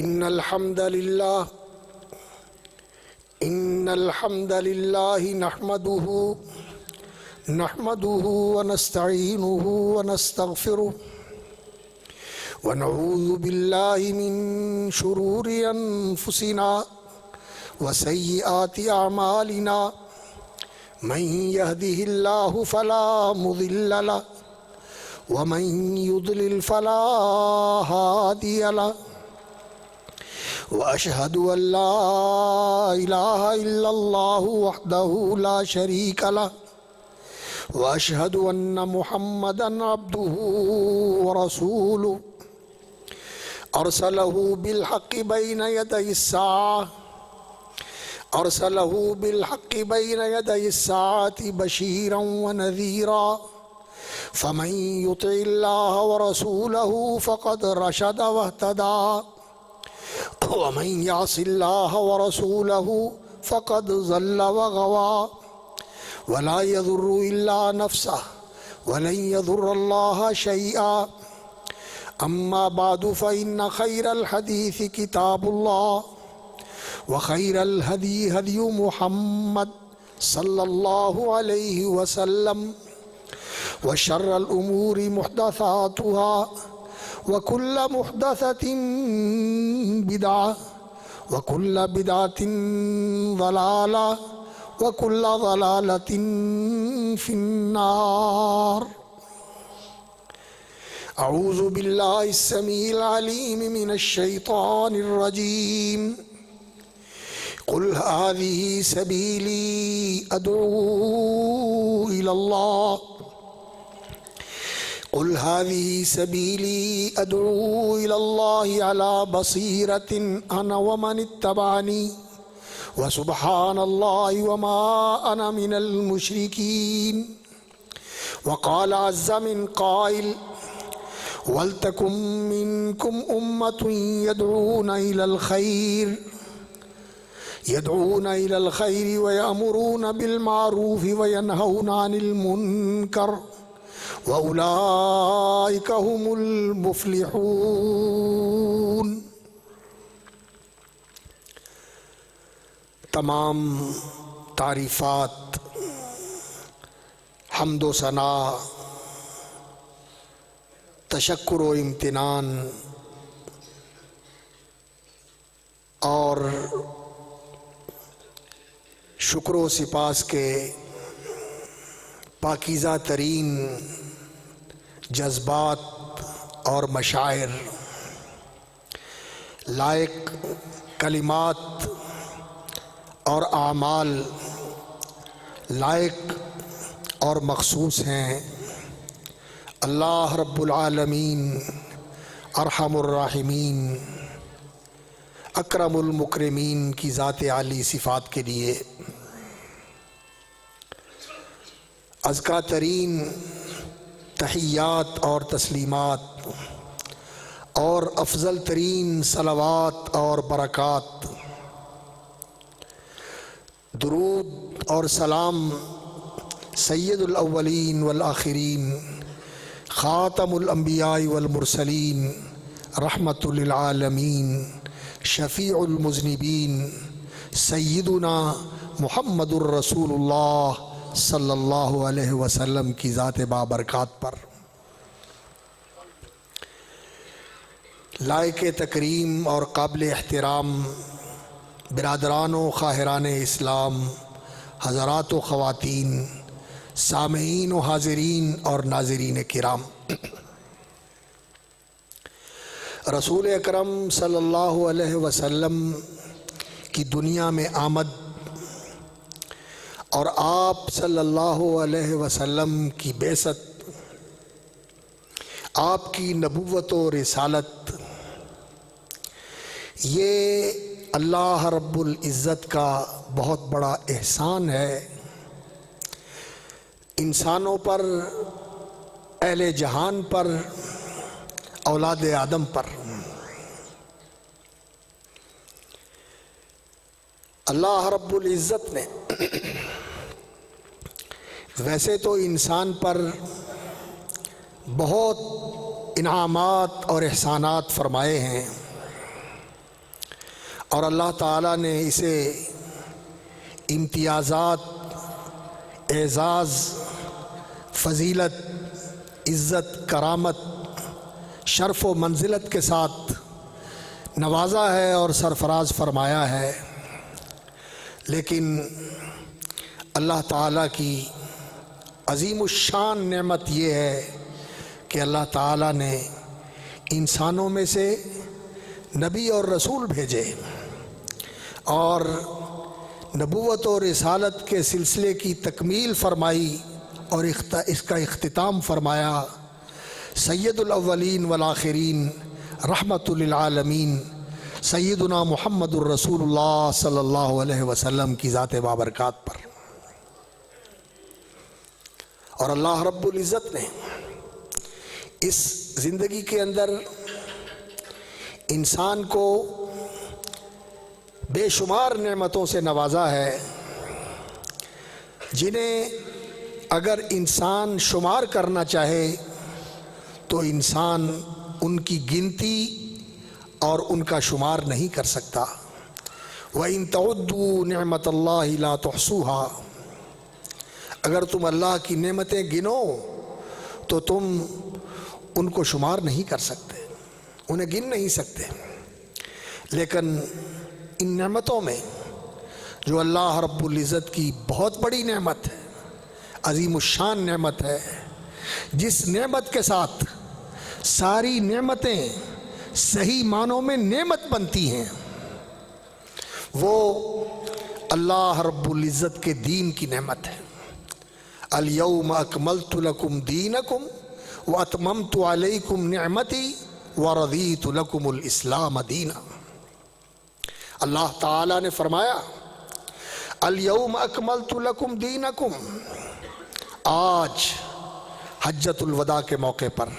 إن الحمد لله نحمده ونستعينه ونستغفره ونعوذ بالله من شرور أنفسنا وسيئات أعمالنا من يهده الله فلا مضل له ومن يضلل فلا هادي له وأشهد أن لا إله إلا الله وحده لا شريك له وأشهد أن محمدًا عبده ورسوله أرسله بالحق بين يدي الساعة بشيرا ونذيرا فمن يطع الله ورسوله فقد رشد واهتدى ومن يعص الله ورسوله فقد ضل وغوى ولا يضر إلا نفسه ولن يضر الله شيئا أما بعد فإن خير الحديث كتاب الله وخير الهدي هدي محمد صلى الله عليه وسلم وشر الأمور محدثاتها وكل محدثة بدعة وكل بدعة ضلالة وكل ضلالة في النار أعوذ بالله السميع العليم من الشيطان الرجيم قل هذه سبيلي أدعو إلى الله على بصيرة أنا ومن اتبعني وسبحان الله وما أنا من المشركين وقال عز من قائل ولتكن منكم أمة يدعون إلى الخير ويأمرون بالمعروف وينهون عن المنكر وأولئك هم المفلحون۔ تمام تعریفات، حمد و ثنا، تشکر و امتنان اور شکر و سپاس کے پاکیزہ ترین جذبات اور مشاعر، لائق کلمات اور اعمال لائق اور مخصوص ہیں اللہ رب العالمین ارحم الراحمین اکرم المکرمین کی ذات عالی صفات کے لیے ازکیٰ ترین تحیات اور تسلیمات اور افضل ترین صلوات اور برکات، درود اور سلام سید الاولین والآخرین خاتم الانبیاء والمرسلین رحمت للعالمین شفیع المذنبین سیدنا محمد الرسول اللہ صلی اللہ علیہ وسلم کی ذات بابرکات پر۔ لائق تکریم اور قابل احترام برادران و خواہران اسلام، حضرات و خواتین، سامعین و حاضرین اور ناظرین کرام، رسول اکرم صلی اللہ علیہ وسلم کی دنیا میں آمد اور آپ صلی اللہ علیہ وسلم کی بعثت، آپ کی نبوت و رسالت، یہ اللہ رب العزت کا بہت بڑا احسان ہے انسانوں پر، اہل جہان پر، اولاد آدم پر۔ اللہ رب العزت نے ویسے تو انسان پر بہت انعامات اور احسانات فرمائے ہیں، اور اللہ تعالیٰ نے اسے امتیازات، اعزاز، فضیلت، عزت، کرامت، شرف و منزلت کے ساتھ نوازا ہے اور سرفراز فرمایا ہے۔ لیکن اللہ تعالیٰ کی عظیم الشان نعمت یہ ہے کہ اللہ تعالیٰ نے انسانوں میں سے نبی اور رسول بھیجے اور نبوت اور رسالت کے سلسلے کی تکمیل فرمائی اور اس کا اختتام فرمایا۔ سید الاولین والآخرین رحمت للعالمین سیدنا محمد الرسول اللہ صلی اللہ علیہ وسلم کی ذات بابرکات پر۔ اور اللہ رب العزت نے اس زندگی کے اندر انسان کو بے شمار نعمتوں سے نوازا ہے، جنہیں اگر انسان شمار کرنا چاہے تو انسان ان کی گنتی اور ان کا شمار نہیں کر سکتا۔ وَإِن تَعُدُّوا نِعْمَةَ اللَّهِ لَا تُحْصُوهَا، اگر تم اللہ کی نعمتیں گنو تو تم ان کو شمار نہیں کر سکتے، انہیں گن نہیں سکتے۔ لیکن ان نعمتوں میں جو اللہ رب العزت کی بہت بڑی نعمت ہے، عظیم الشان نعمت ہے، جس نعمت کے ساتھ ساری نعمتیں صحیح معنوں میں نعمت بنتی ہیں، وہ اللہ رب العزت کے دین کی نعمت ہے۔ الیوم اکملت لکم دینکم واتممت علیکم نعمتی ورضیت لکم الاسلام دینا۔ اللہ تعالیٰ نے فرمایا الیوم اکملت لکم دینکم، آج حجۃ الوداع کے موقع پر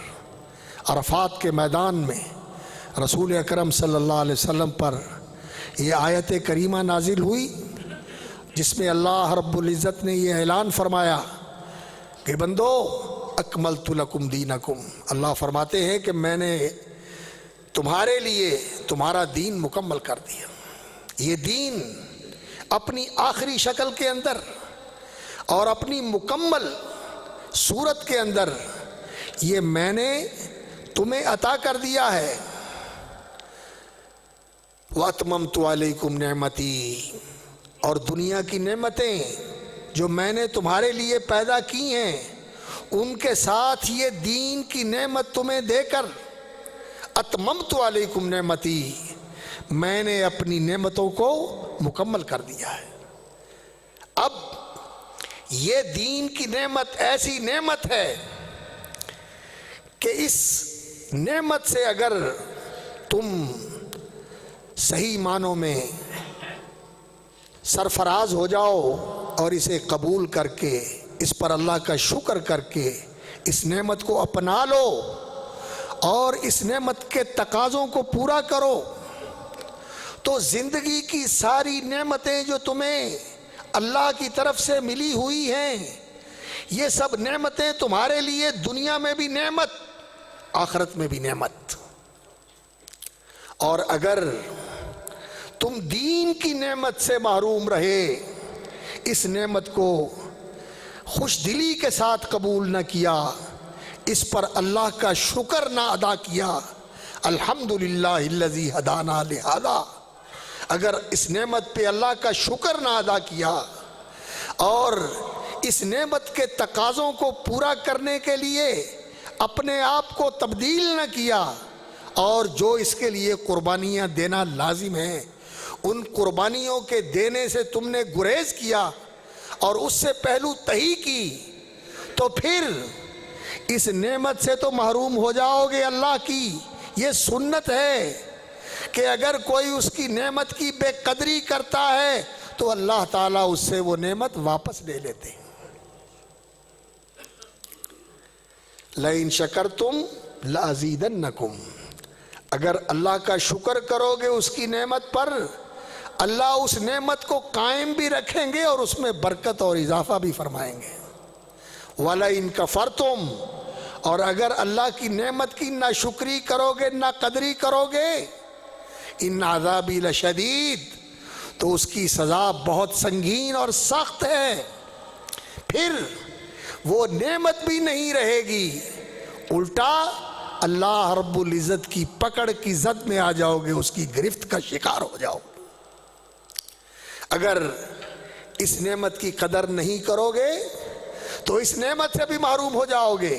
عرفات کے میدان میں رسول اکرم صلی اللہ علیہ وسلم پر یہ آیت کریمہ نازل ہوئی، جس میں اللہ رب العزت نے یہ اعلان فرمایا کہ بندو اکملت لکم دینکم، اللہ فرماتے ہیں کہ میں نے تمہارے لیے تمہارا دین مکمل کر دیا۔ یہ دین اپنی آخری شکل کے اندر اور اپنی مکمل صورت کے اندر یہ میں نے تمہیں عطا کر دیا ہے۔ وَأَتْمَمْتُ عَلَيْكُمْ نِعْمَتِي، اور دنیا کی نعمتیں جو میں نے تمہارے لیے پیدا کی ہیں ان کے ساتھ یہ دین کی نعمت تمہیں دے کر اتممت علیکم نعمتی، میں نے اپنی نعمتوں کو مکمل کر دیا ہے۔ اب یہ دین کی نعمت ایسی نعمت ہے کہ اس نعمت سے اگر تم صحیح معنوں میں سرفراز ہو جاؤ اور اسے قبول کر کے اس پر اللہ کا شکر کر کے اس نعمت کو اپنا لو اور اس نعمت کے تقاضوں کو پورا کرو، تو زندگی کی ساری نعمتیں جو تمہیں اللہ کی طرف سے ملی ہوئی ہیں، یہ سب نعمتیں تمہارے لیے دنیا میں بھی نعمت، آخرت میں بھی نعمت۔ اور اگر تم دین کی نعمت سے محروم رہے، اس نعمت کو خوش دلی کے ساتھ قبول نہ کیا، اس پر اللہ کا شکر نہ ادا کیا، الحمدللہ الذی ہدانا لہذا، اگر اس نعمت پہ اللہ کا شکر نہ ادا کیا اور اس نعمت کے تقاضوں کو پورا کرنے کے لیے اپنے آپ کو تبدیل نہ کیا اور جو اس کے لیے قربانیاں دینا لازم ہیں ان قربانیوں کے دینے سے تم نے گریز کیا اور اس سے پہلو تہی کی، تو پھر اس نعمت سے تو محروم ہو جاؤ گے۔ اللہ کی یہ سنت ہے کہ اگر کوئی اس کی نعمت کی بے قدری کرتا ہے تو اللہ تعالیٰ اس سے وہ نعمت واپس لے لیتے ہیں۔ لَإِن شَكَرْتُمْ لَأَزِيدَنَّكُمْ، اگر اللہ کا شکر کرو گے اس کی نعمت پر، اللہ اس نعمت کو قائم بھی رکھیں گے اور اس میں برکت اور اضافہ بھی فرمائیں گے۔ وَلَئِن كَفَرْتُمْ، اور اگر اللہ کی نعمت کی ناشکری کرو گے، ناقدری کرو گے، ان عذابی لشدید، تو اس کی سزا بہت سنگین اور سخت ہے۔ پھر وہ نعمت بھی نہیں رہے گی، الٹا اللہ رب العزت کی پکڑ کی زد میں آ جاؤ گے، اس کی گرفت کا شکار ہو جاؤ گے۔ اگر اس نعمت کی قدر نہیں کرو گے تو اس نعمت سے بھی محروم ہو جاؤ گے،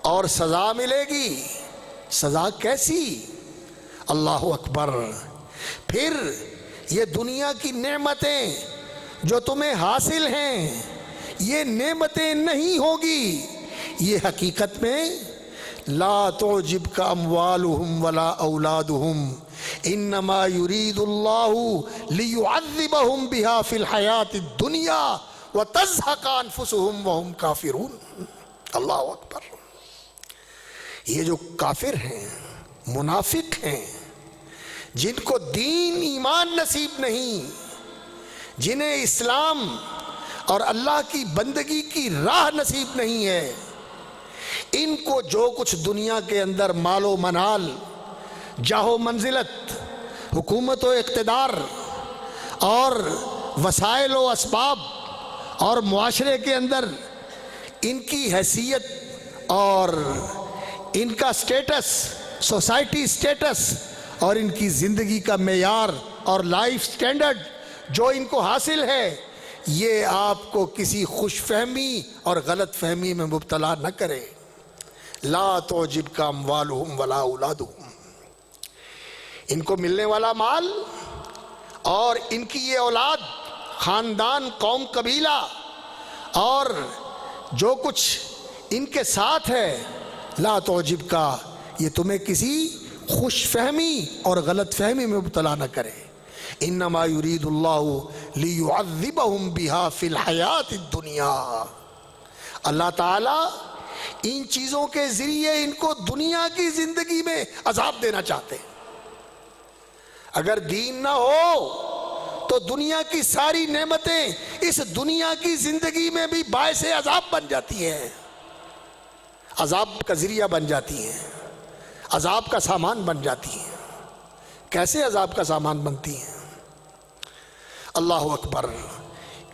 اور سزا ملے گی۔ سزا کیسی؟ اللہ اکبر۔ پھر یہ دنیا کی نعمتیں جو تمہیں حاصل ہیں، یہ نعمتیں نہیں ہوگی، یہ حقیقت میں لا تعجبک اموالہم ولا اولادہم انما یرید اللہ لیعذبہم بہا فی الحیاۃ الدنیا وتزہق انفسہم وہم کافرون۔ اللہ اکبر۔ یہ جو کافر ہیں، منافق ہیں، جن کو دین ایمان نصیب نہیں، جنہیں اسلام اور اللہ کی بندگی کی راہ نصیب نہیں ہے، ان کو جو کچھ دنیا کے اندر مال و منال، جاہ و منزلت، حکومت و اقتدار اور وسائل و اسباب اور معاشرے کے اندر ان کی حیثیت اور ان کا سٹیٹس، سوسائٹی سٹیٹس اور ان کی زندگی کا معیار اور لائف سٹینڈرڈ جو ان کو حاصل ہے، یہ آپ کو کسی خوش فہمی اور غلط فہمی میں مبتلا نہ کرے۔ لا تعجبک اموالہم ولا اولادہم، ان کو ملنے والا مال اور ان کی یہ اولاد، خاندان، قوم، قبیلہ اور جو کچھ ان کے ساتھ ہے، لا تعجبک، یہ تمہیں کسی خوش فہمی اور غلط فہمی میں مبتلا نہ کرے۔ انما یرید اللہ لیعذبہم بہا فی الحیات الدنیا، اللہ تعالیٰ ان چیزوں کے ذریعے ان کو دنیا کی زندگی میں عذاب دینا چاہتے ہیں۔ اگر دین نہ ہو تو دنیا کی ساری نعمتیں اس دنیا کی زندگی میں بھی باعث عذاب بن جاتی ہیں، عذاب کا ذریعہ بن جاتی ہیں، عذاب کا سامان بن جاتی ہیں۔ کیسے عذاب کا سامان بنتی ہیں؟ اللہ اکبر۔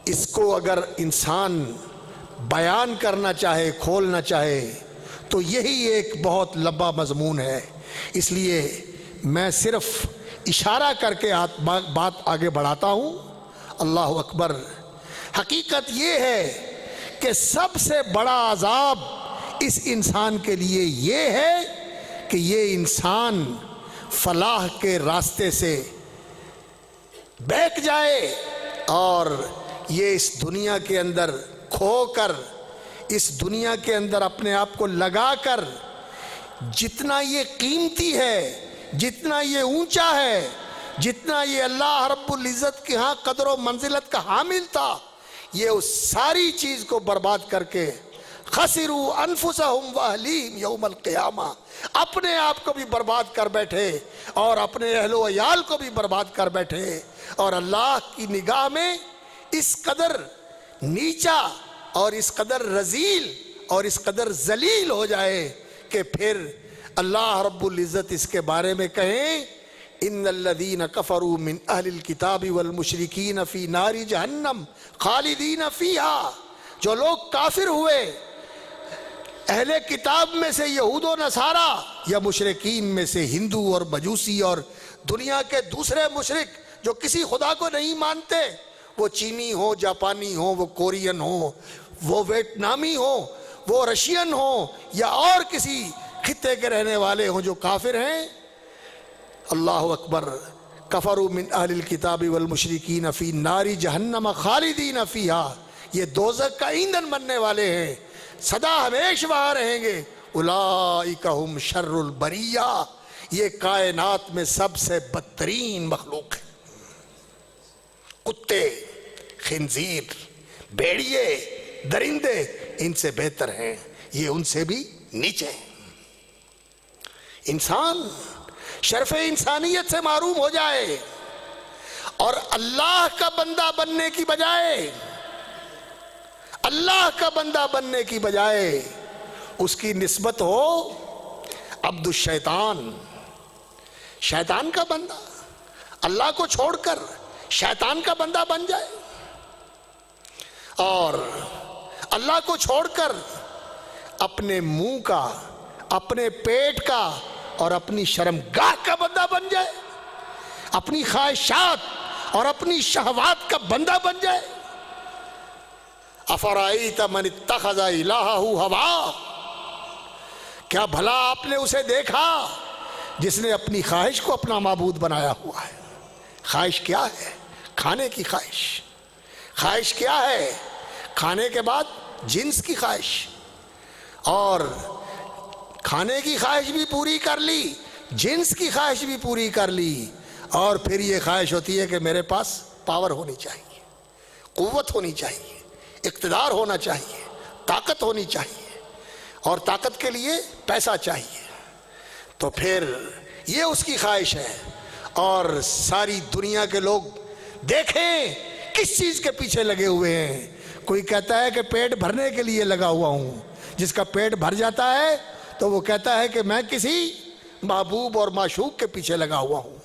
اس کو اگر انسان بیان کرنا چاہے، کھولنا چاہے، تو یہی ایک بہت لمبا مضمون ہے، اس لیے میں صرف اشارہ کر کے بات آگے بڑھاتا ہوں۔ اللہ اکبر۔ حقیقت یہ ہے کہ سب سے بڑا عذاب اس انسان کے لیے یہ ہے کہ یہ انسان فلاح کے راستے سے بہک جائے اور یہ اس دنیا کے اندر کھو کر، اس دنیا کے اندر اپنے آپ کو لگا کر، جتنا یہ قیمتی ہے، جتنا یہ اونچا ہے، جتنا یہ اللہ رب العزت کے ہاں قدر و منزلت کا حامل تھا، یہ اس ساری چیز کو برباد کر کے خسروا انفسہم واہلیہم یوم القیامہ، اپنے آپ کو بھی برباد کر بیٹھے اور اپنے اہل و عیال کو بھی برباد کر بیٹھے، اور اللہ کی نگاہ میں اس قدر نیچا اور اس قدر رذیل اور اس قدر ذلیل ہو جائے کہ پھر اللہ رب العزت اس کے بارے میں کہیں ان الذین کفروا من اہل الکتاب والمشرکین فی نار جہنم خالدین فیہا، جو لوگ کافر ہوئے اہل کتاب میں سے یہود و نصارہ یا مشرکین میں سے ہندو اور مجوسی اور دنیا کے دوسرے مشرک جو کسی خدا کو نہیں مانتے، وہ چینی ہو، جاپانی ہو، وہ کورین ہو، وہ ویتنامی ہو، وہ رشین ہو یا اور کسی خطے کے رہنے والے ہوں جو کافر ہیں، اللہ اکبر، کفروا من اہل الکتاب والمشرکین فی نار جہنم خالدین فیہا، یہ دوزخ کا ایندھن بننے والے ہیں، سدا ہمیشہ وہاں رہیں گے۔ اولئک ہم شر البریہ، یہ کائنات میں سب سے بدترین مخلوق ہے۔ کتے، خنزیر، بھیڑیے، درندے ان سے بہتر ہیں، یہ ان سے بھی نیچے ہیں۔ انسان شرف انسانیت سے محروم ہو جائے اور اللہ کا بندہ بننے کی بجائے، اللہ کا بندہ بننے کی بجائے اس کی نسبت ہو عبد الشیطان، شیطان کا بندہ اللہ کو چھوڑ کر شیطان کا بندہ بن جائے اور اللہ کو چھوڑ کر اپنے منہ کا، اپنے پیٹ کا اور اپنی شرمگاہ کا بندہ بن جائے، اپنی خواہشات اور اپنی شہوات کا بندہ بن جائے۔ افرأیت من اتخذ الہہ ہوا، کیا بھلا آپ نے اسے دیکھا جس نے اپنی خواہش کو اپنا معبود بنایا ہوا ہے؟ خواہش کیا ہے؟ کھانے کی خواہش۔ خواہش کیا ہے؟ کھانے کے بعد جنس کی خواہش، اور کھانے کی خواہش بھی پوری کر لی، جنس کی خواہش بھی پوری کر لی، اور پھر یہ خواہش ہوتی ہے کہ میرے پاس پاور ہونی چاہیے، قوت ہونی چاہیے، اقتدار ہونا چاہیے، طاقت ہونی چاہیے، اور طاقت کے لیے پیسہ چاہیے۔ تو پھر یہ اس کی خواہش ہے، اور ساری دنیا کے لوگ دیکھیں کس چیز کے پیچھے لگے ہوئے ہیں۔ کوئی کہتا ہے کہ پیٹ بھرنے کے لیے لگا ہوا ہوں، جس کا پیٹ بھر جاتا ہے تو وہ کہتا ہے کہ میں کسی محبوب اور معشوق کے پیچھے لگا ہوا ہوں۔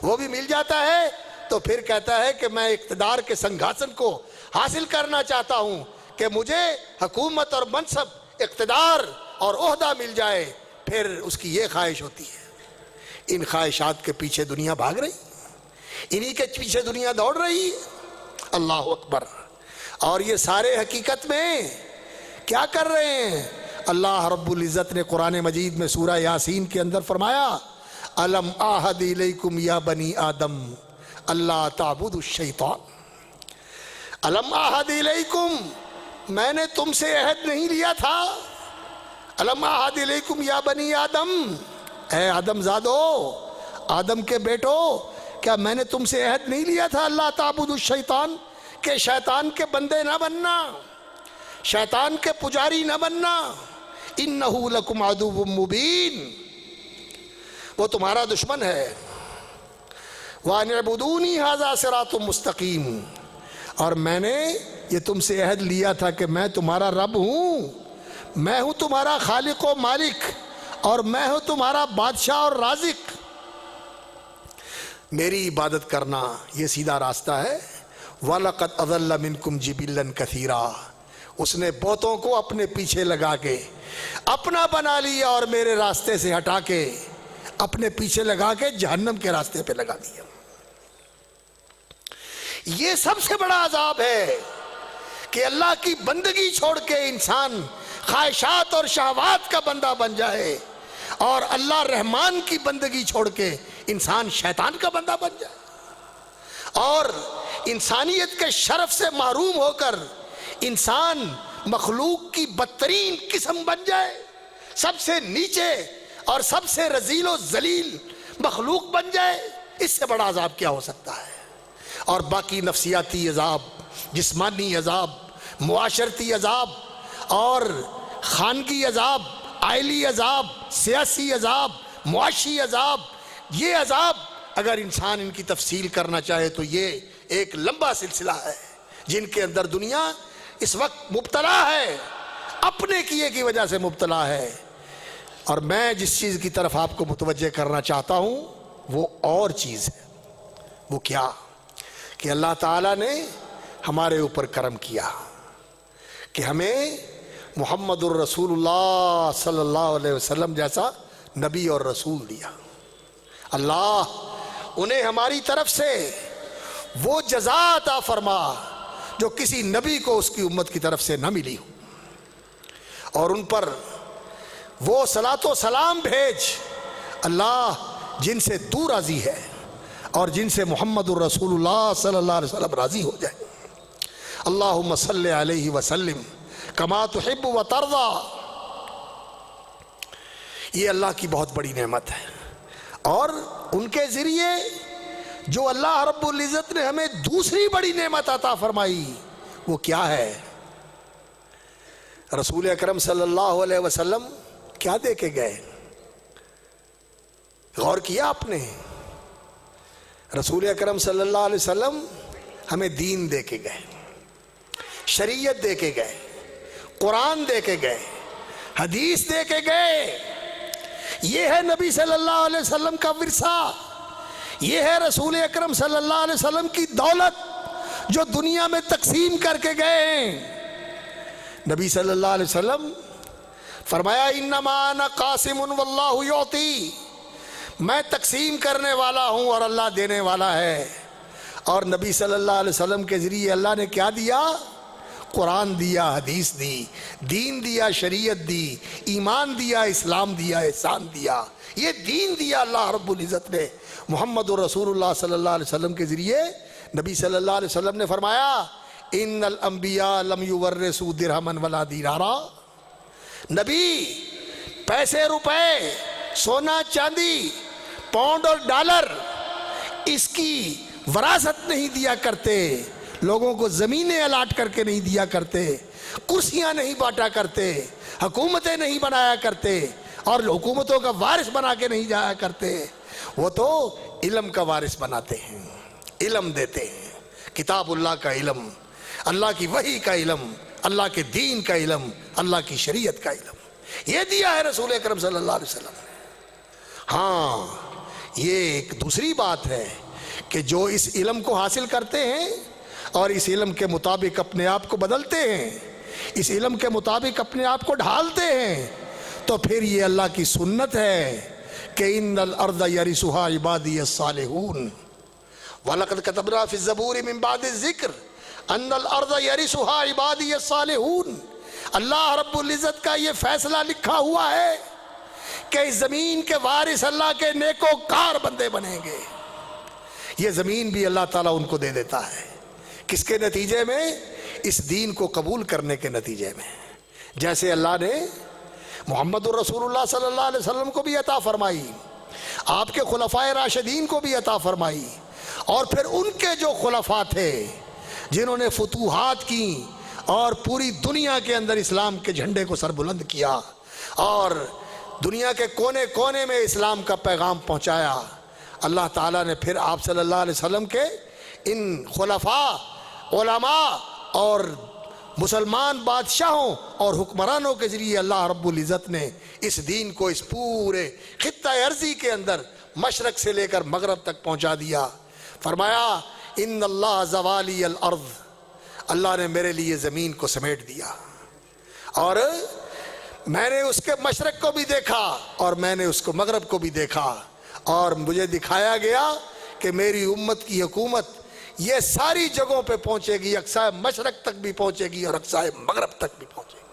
وہ بھی مل جاتا ہے تو پھر کہتا ہے کہ میں اقتدار کے سنگھاسن کو حاصل کرنا چاہتا ہوں، کہ مجھے حکومت اور منصب، اقتدار اور عہدہ مل جائے۔ پھر اس کی یہ خواہش ہوتی ہے۔ ان خواہشات کے پیچھے دنیا بھاگ رہی، انہی کے پیچھے دنیا دوڑ رہی ہے۔ اللہ اکبر۔ اور یہ سارے حقیقت میں کیا کر رہے ہیں؟ اللہ رب العزت نے قرآن مجید میں سورہ یاسین کے اندر فرمایا، الم اعہد الیکم یا بنی آدم اللہ تعبدوا الشیطان۔ الم اعہد الیکم، میں نے تم سے عہد نہیں لیا تھا؟ الم اعہد الیکم یا بنی آدم، اے آدم زادو، آدم کے بیٹو، کیا میں نے تم سے عہد نہیں لیا تھا اللہ تعبدوا الشیطان، کہ شیطان کے بندے نہ بننا، شیطان کے پجاری نہ بننا، انہ لکم عدو مبین، وہ تمہارا دشمن ہے۔ وان اعبدونی ھذا صراط مستقیم، اور میں نے یہ تم سے عہد لیا تھا کہ میں تمہارا رب ہوں، میں ہوں تمہارا خالق و مالک، اور میں ہوں تمہارا بادشاہ اور رازق۔ میری عبادت کرنا یہ سیدھا راستہ ہے۔ وَلَقَدْ أَضَلَّ مِنْكُمْ جِبِلًّا كَثِيرًا، اس نے بہتوں کو اپنے پیچھے لگا کے اپنا بنا لیا، اور میرے راستے سے ہٹا کے اپنے پیچھے لگا کے جہنم کے راستے پہ لگا دیا۔ یہ سب سے بڑا عذاب ہے کہ اللہ کی بندگی چھوڑ کے انسان خواہشات اور شہوات کا بندہ بن جائے، اور اللہ رحمان کی بندگی چھوڑ کے انسان شیطان کا بندہ بن جائے، اور انسانیت کے شرف سے محروم ہو کر انسان مخلوق کی بدترین قسم بن جائے، سب سے نیچے اور سب سے رذیل و ذلیل مخلوق بن جائے۔ اس سے بڑا عذاب کیا ہو سکتا ہے؟ اور باقی نفسیاتی عذاب، جسمانی عذاب، معاشرتی عذاب، اور خانگی عذاب، عائلی عذاب، سیاسی عذاب، معاشی عذاب، یہ عذاب اگر انسان ان کی تفصیل کرنا چاہے تو یہ ایک لمبا سلسلہ ہے، جن کے اندر دنیا اس وقت مبتلا ہے، اپنے کیے کی وجہ سے مبتلا ہے۔ اور میں جس چیز کی طرف آپ کو متوجہ کرنا چاہتا ہوں وہ اور چیز ہے۔ وہ کیا؟ کہ اللہ تعالیٰ نے ہمارے اوپر کرم کیا کہ ہمیں محمد الرسول اللہ صلی اللہ علیہ وسلم جیسا نبی اور رسول دیا۔ اللہ انہیں ہماری طرف سے وہ جزا عطا فرما جو کسی نبی کو اس کی امت کی طرف سے نہ ملی ہو، اور ان پر وہ صلاۃ و سلام بھیج اللہ جن سے تو راضی ہے اور جن سے محمد الرسول اللہ صلی اللہ علیہ وسلم راضی ہو جائے۔ اللہم صلی علیہ وسلم کما تحب و ترضا۔ یہ اللہ کی بہت بڑی نعمت ہے، اور ان کے ذریعے جو اللہ رب العزت نے ہمیں دوسری بڑی نعمت عطا فرمائی وہ کیا ہے؟ رسول اکرم صلی اللہ علیہ وسلم کیا دے کے گئے؟ غور کیا آپ نے؟ رسول اکرم صلی اللہ علیہ وسلم ہمیں دین دے کے گئے، شریعت دے کے گئے، قرآن دے کے گئے، حدیث دے کے گئے۔ یہ ہے نبی صلی اللہ علیہ وسلم کا ورثہ۔ یہ ہے رسول اکرم صلی اللہ علیہ وسلم کی دولت جو دنیا میں تقسیم کر کے گئے ہیں۔ نبی صلی اللہ علیہ وسلم فرمایا انما انا قاسم واللہ یعطی، میں تقسیم کرنے والا ہوں اور اللہ دینے والا ہے۔ اور نبی صلی اللہ علیہ وسلم کے ذریعے اللہ نے کیا دیا؟ قرآن دیا، حدیث دی، دین دیا، شریعت دی، ایمان دیا، اسلام دیا، احسان دیا۔ یہ دین دیا اللہ رب العزت نے محمد رسول اللہ صلی اللہ علیہ وسلم کے ذریعے۔ نبی صلی اللہ علیہ وسلم نے فرمایا ان الانبیاء لم یورثوا درہما ولا دینارا، نبی پیسے، روپے، سونا چاندی، پاؤنڈ اور ڈالر اس کی وراثت نہیں دیا کرتے، لوگوں کو زمینیں الاٹ کر کے نہیں دیا کرتے، کرسیاں نہیں بانٹا کرتے، حکومتیں نہیں بنایا کرتے اور حکومتوں کا وارث بنا کے نہیں جایا کرتے۔ وہ تو علم کا وارث بناتے ہیں، علم دیتے ہیں، کتاب اللہ کا علم، اللہ کی وحی کا علم، اللہ کے دین کا علم، اللہ کی شریعت کا علم، یہ دیا ہے رسول اکرم صلی اللہ علیہ وسلم نے۔ ہاں یہ ایک دوسری بات ہے کہ جو اس علم کو حاصل کرتے ہیں اور اس علم کے مطابق اپنے آپ کو بدلتے ہیں، اس علم کے مطابق اپنے آپ کو ڈھالتے ہیں، تو پھر یہ اللہ کی سنت ہے کہ ان الارض یرثها عبادی الصالحون وَلَقَدْ كَتَبْنَا فِي الزَّبُورِ مِن بَعْدِ الذِّكْرِ أَنَّ الْأَرْضَ يَرِثُهَا عِبَادِيَ الصَّالِحُونَ۔ اللہ رب العزت کا یہ فیصلہ لکھا ہوا ہے کہ اس زمین کے وارث اللہ کے نیکوکار بندے بنیں گے۔ یہ زمین بھی اللہ تعالیٰ ان کو دے دیتا ہے، کس کے نتیجے میں؟ اس دین کو قبول کرنے کے نتیجے میں۔ جیسے اللہ نے محمد الرسول اللہ صلی اللہ علیہ وسلم کو بھی عطا فرمائی، آپ کے خلفائے راشدین کو بھی عطا فرمائی، اور پھر ان کے جو خلفاء تھے جنہوں نے فتوحات کی اور پوری دنیا کے اندر اسلام کے جھنڈے کو سر بلند کیا اور دنیا کے کونے کونے میں اسلام کا پیغام پہنچایا، اللہ تعالیٰ نے پھر آپ صلی اللہ علیہ وسلم کے ان خلفاء، علماء اور مسلمان بادشاہوں اور حکمرانوں کے ذریعے اللہ رب العزت نے اس دین کو اس پورے خطہ ارضی کے اندر مشرق سے لے کر مغرب تک پہنچا دیا۔ فرمایا ان اللہ زوالی الارض، اللہ نے میرے لیے زمین کو سمیٹ دیا اور میں نے اس کے مشرق کو بھی دیکھا اور میں نے اس کو مغرب کو بھی دیکھا، اور مجھے دکھایا گیا کہ میری امت کی حکومت یہ ساری جگہوں پہ پہنچے گی، اقصائے مشرق تک بھی پہنچے گی اور اقصائے مغرب تک بھی پہنچے گی۔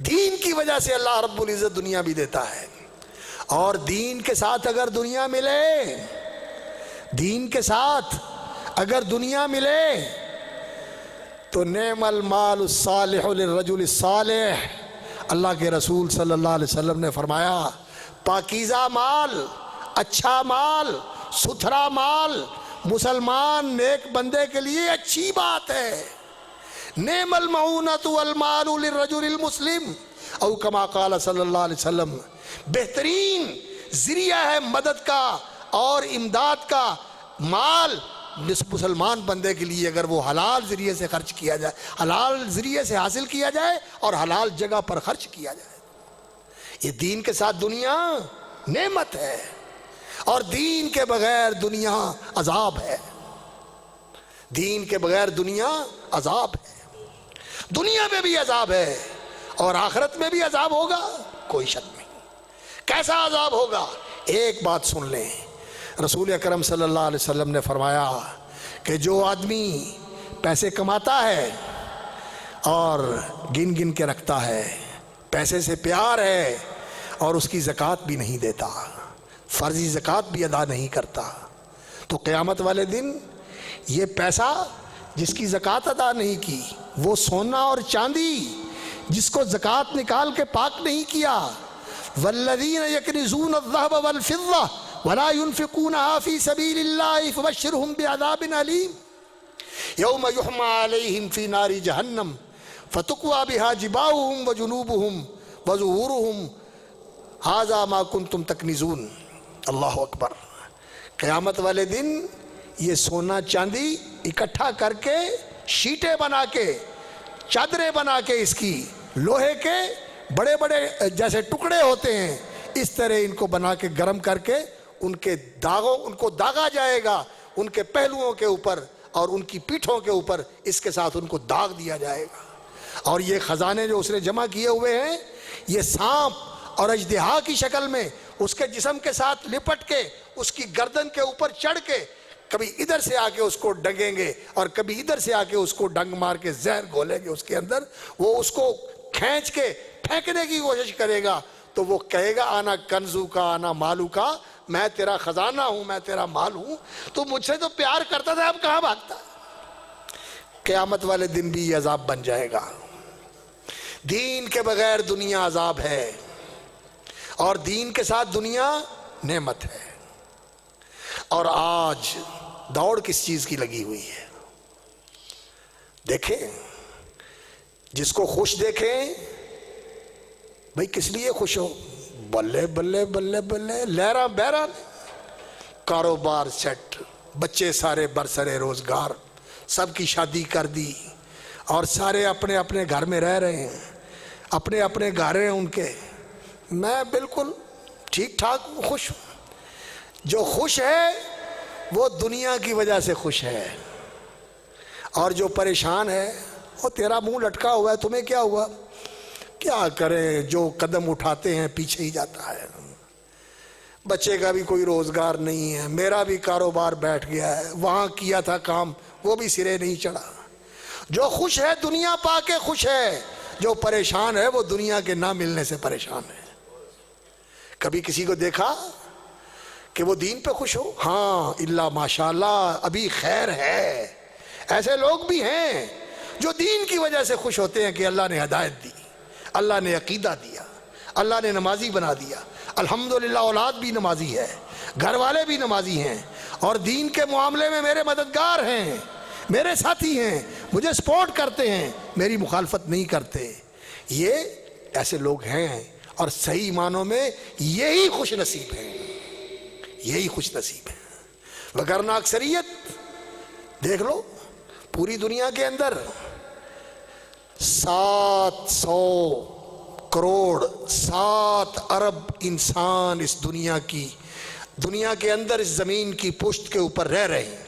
دین کی وجہ سے اللہ رب العزت دنیا بھی دیتا ہے، اور دین کے ساتھ اگر دنیا ملے، دین کے ساتھ اگر دنیا ملے تو نعم المال الصالح للرجل الصالح، اللہ کے رسول صلی اللہ علیہ وسلم نے فرمایا پاکیزہ مال، اچھا مال، ستھرا مال مسلمان نیک بندے کے لیے اچھی بات ہے۔ نعم المعونۃ والمال للرجل المسلم، او کما قال صلی اللہ علیہ وسلم، بہترین ذریعہ ہے مدد کا اور امداد کا مال مسلمان بندے کے لیے اگر وہ حلال ذریعے سے خرچ کیا جائے، حلال ذریعے سے حاصل کیا جائے اور حلال جگہ پر خرچ کیا جائے۔ یہ دین کے ساتھ دنیا نعمت ہے، اور دین کے بغیر دنیا عذاب ہے، دین کے بغیر دنیا عذاب ہے، دنیا میں بھی عذاب ہے اور آخرت میں بھی عذاب ہوگا، کوئی شک نہیں۔ کیسا عذاب ہوگا؟ ایک بات سن لیں، رسول اکرم صلی اللہ علیہ وسلم نے فرمایا کہ جو آدمی پیسے کماتا ہے اور گن گن کے رکھتا ہے، پیسے سے پیار ہے اور اس کی زکوٰۃ بھی نہیں دیتا، فرضی زکوٰۃ بھی ادا نہیں کرتا، تو قیامت والے دن یہ پیسہ جس کی زکوٰۃ ادا نہیں کی، وہ سونا اور چاندی جس کو زکوٰۃ نکال کے پاک نہیں کیا، والذین یکنزون الذهب والفضة ولا ينفقونها في سبيل الله فبشرهم بعذاب أليم يوم يحمى عليهم في نار جهنم فتقوى بها جباههم وجنوبهم وظهورهم هذا ما كنتم تكنزون۔ اللہ اکبر۔ قیامت والے دن یہ سونا چاندی اکٹھا کر کے شیٹیں بنا کے، چادریں بنا کے، اس کی لوہے کے بڑے بڑے جیسے ٹکڑے ہوتے ہیں اس طرح ان کو بنا کے گرم کر کے ان کو داغا جائے گا ان کے پہلوؤں کے اوپر اور ان کی پیٹھوں کے اوپر، اس کے ساتھ ان کو داغ دیا جائے گا۔ اور یہ خزانے جو اس نے جمع کیے ہوئے ہیں، یہ سانپ اور اژدہا کی شکل میں اس کے جسم کے ساتھ لپٹ کے، اس کی گردن کے اوپر چڑھ کے، کبھی ادھر سے آ کے اس کو ڈنگیں گے اور کبھی ادھر سے آ کے اس کو ڈنگ مار کے زہر گھولیں گے اس کے اندر۔ وہ اس کو کھینچ کے پھینکنے کی کوشش کرے گا تو وہ کہے گا آنا کنزو کا آنا مالو کا، میں تیرا خزانہ ہوں، میں تیرا مال ہوں، تو مجھ سے تو پیار کرتا تھا، اب کہاں بھاگتا ہے؟ قیامت والے دن بھی یہ عذاب بن جائے گا۔ دین کے بغیر دنیا عذاب ہے اور دین کے ساتھ دنیا نعمت ہے۔ اور آج دوڑ کس چیز کی لگی ہوئی ہے؟ دیکھیں، جس کو خوش دیکھیں، بھئی کس لیے خوش ہو؟ بلے بلے بلے بلے، لہراں بہراں، کاروبار سیٹ، بچے سارے برسرے روزگار، سب کی شادی کر دی اور سارے اپنے اپنے گھر میں رہ رہے ہیں، اپنے اپنے گھر ہیں ان کے۔ میں بالکل ٹھیک ٹھاک خوش ہوں۔ جو خوش ہے وہ دنیا کی وجہ سے خوش ہے، اور جو پریشان ہے وہ تیرا منہ لٹکا ہوا ہے، تمہیں کیا ہوا؟ کیا کریں، جو قدم اٹھاتے ہیں پیچھے ہی جاتا ہے۔ بچے کا بھی کوئی روزگار نہیں ہے، میرا بھی کاروبار بیٹھ گیا ہے، وہاں کیا تھا کام وہ بھی سرے نہیں چڑھا۔ جو خوش ہے دنیا پا کے خوش ہے، جو پریشان ہے وہ دنیا کے نہ ملنے سے پریشان ہے۔ کبھی کسی کو دیکھا کہ وہ دین پہ خوش ہو؟ ہاں، الا ماشاءاللہ، ابھی خیر ہے۔ ایسے لوگ بھی ہیں جو دین کی وجہ سے خوش ہوتے ہیں کہ اللہ نے ہدایت دی، اللہ نے عقیدہ دیا، اللہ نے نمازی بنا دیا۔ الحمدللہ اولاد بھی نمازی ہے، گھر والے بھی نمازی ہیں، اور دین کے معاملے میں میرے مددگار ہیں، میرے ساتھی ہیں، مجھے سپورٹ کرتے ہیں، میری مخالفت نہیں کرتے۔ یہ ایسے لوگ ہیں، اور صحیح معنوں میں یہی خوش نصیب ہیں، یہی خوش نصیب ہیں۔ وگرنہ اکثریت دیکھ لو، پوری دنیا کے اندر 700 کروڑ 7 ارب انسان اس دنیا کے اندر اس زمین کی پشت کے اوپر رہ رہے ہیں۔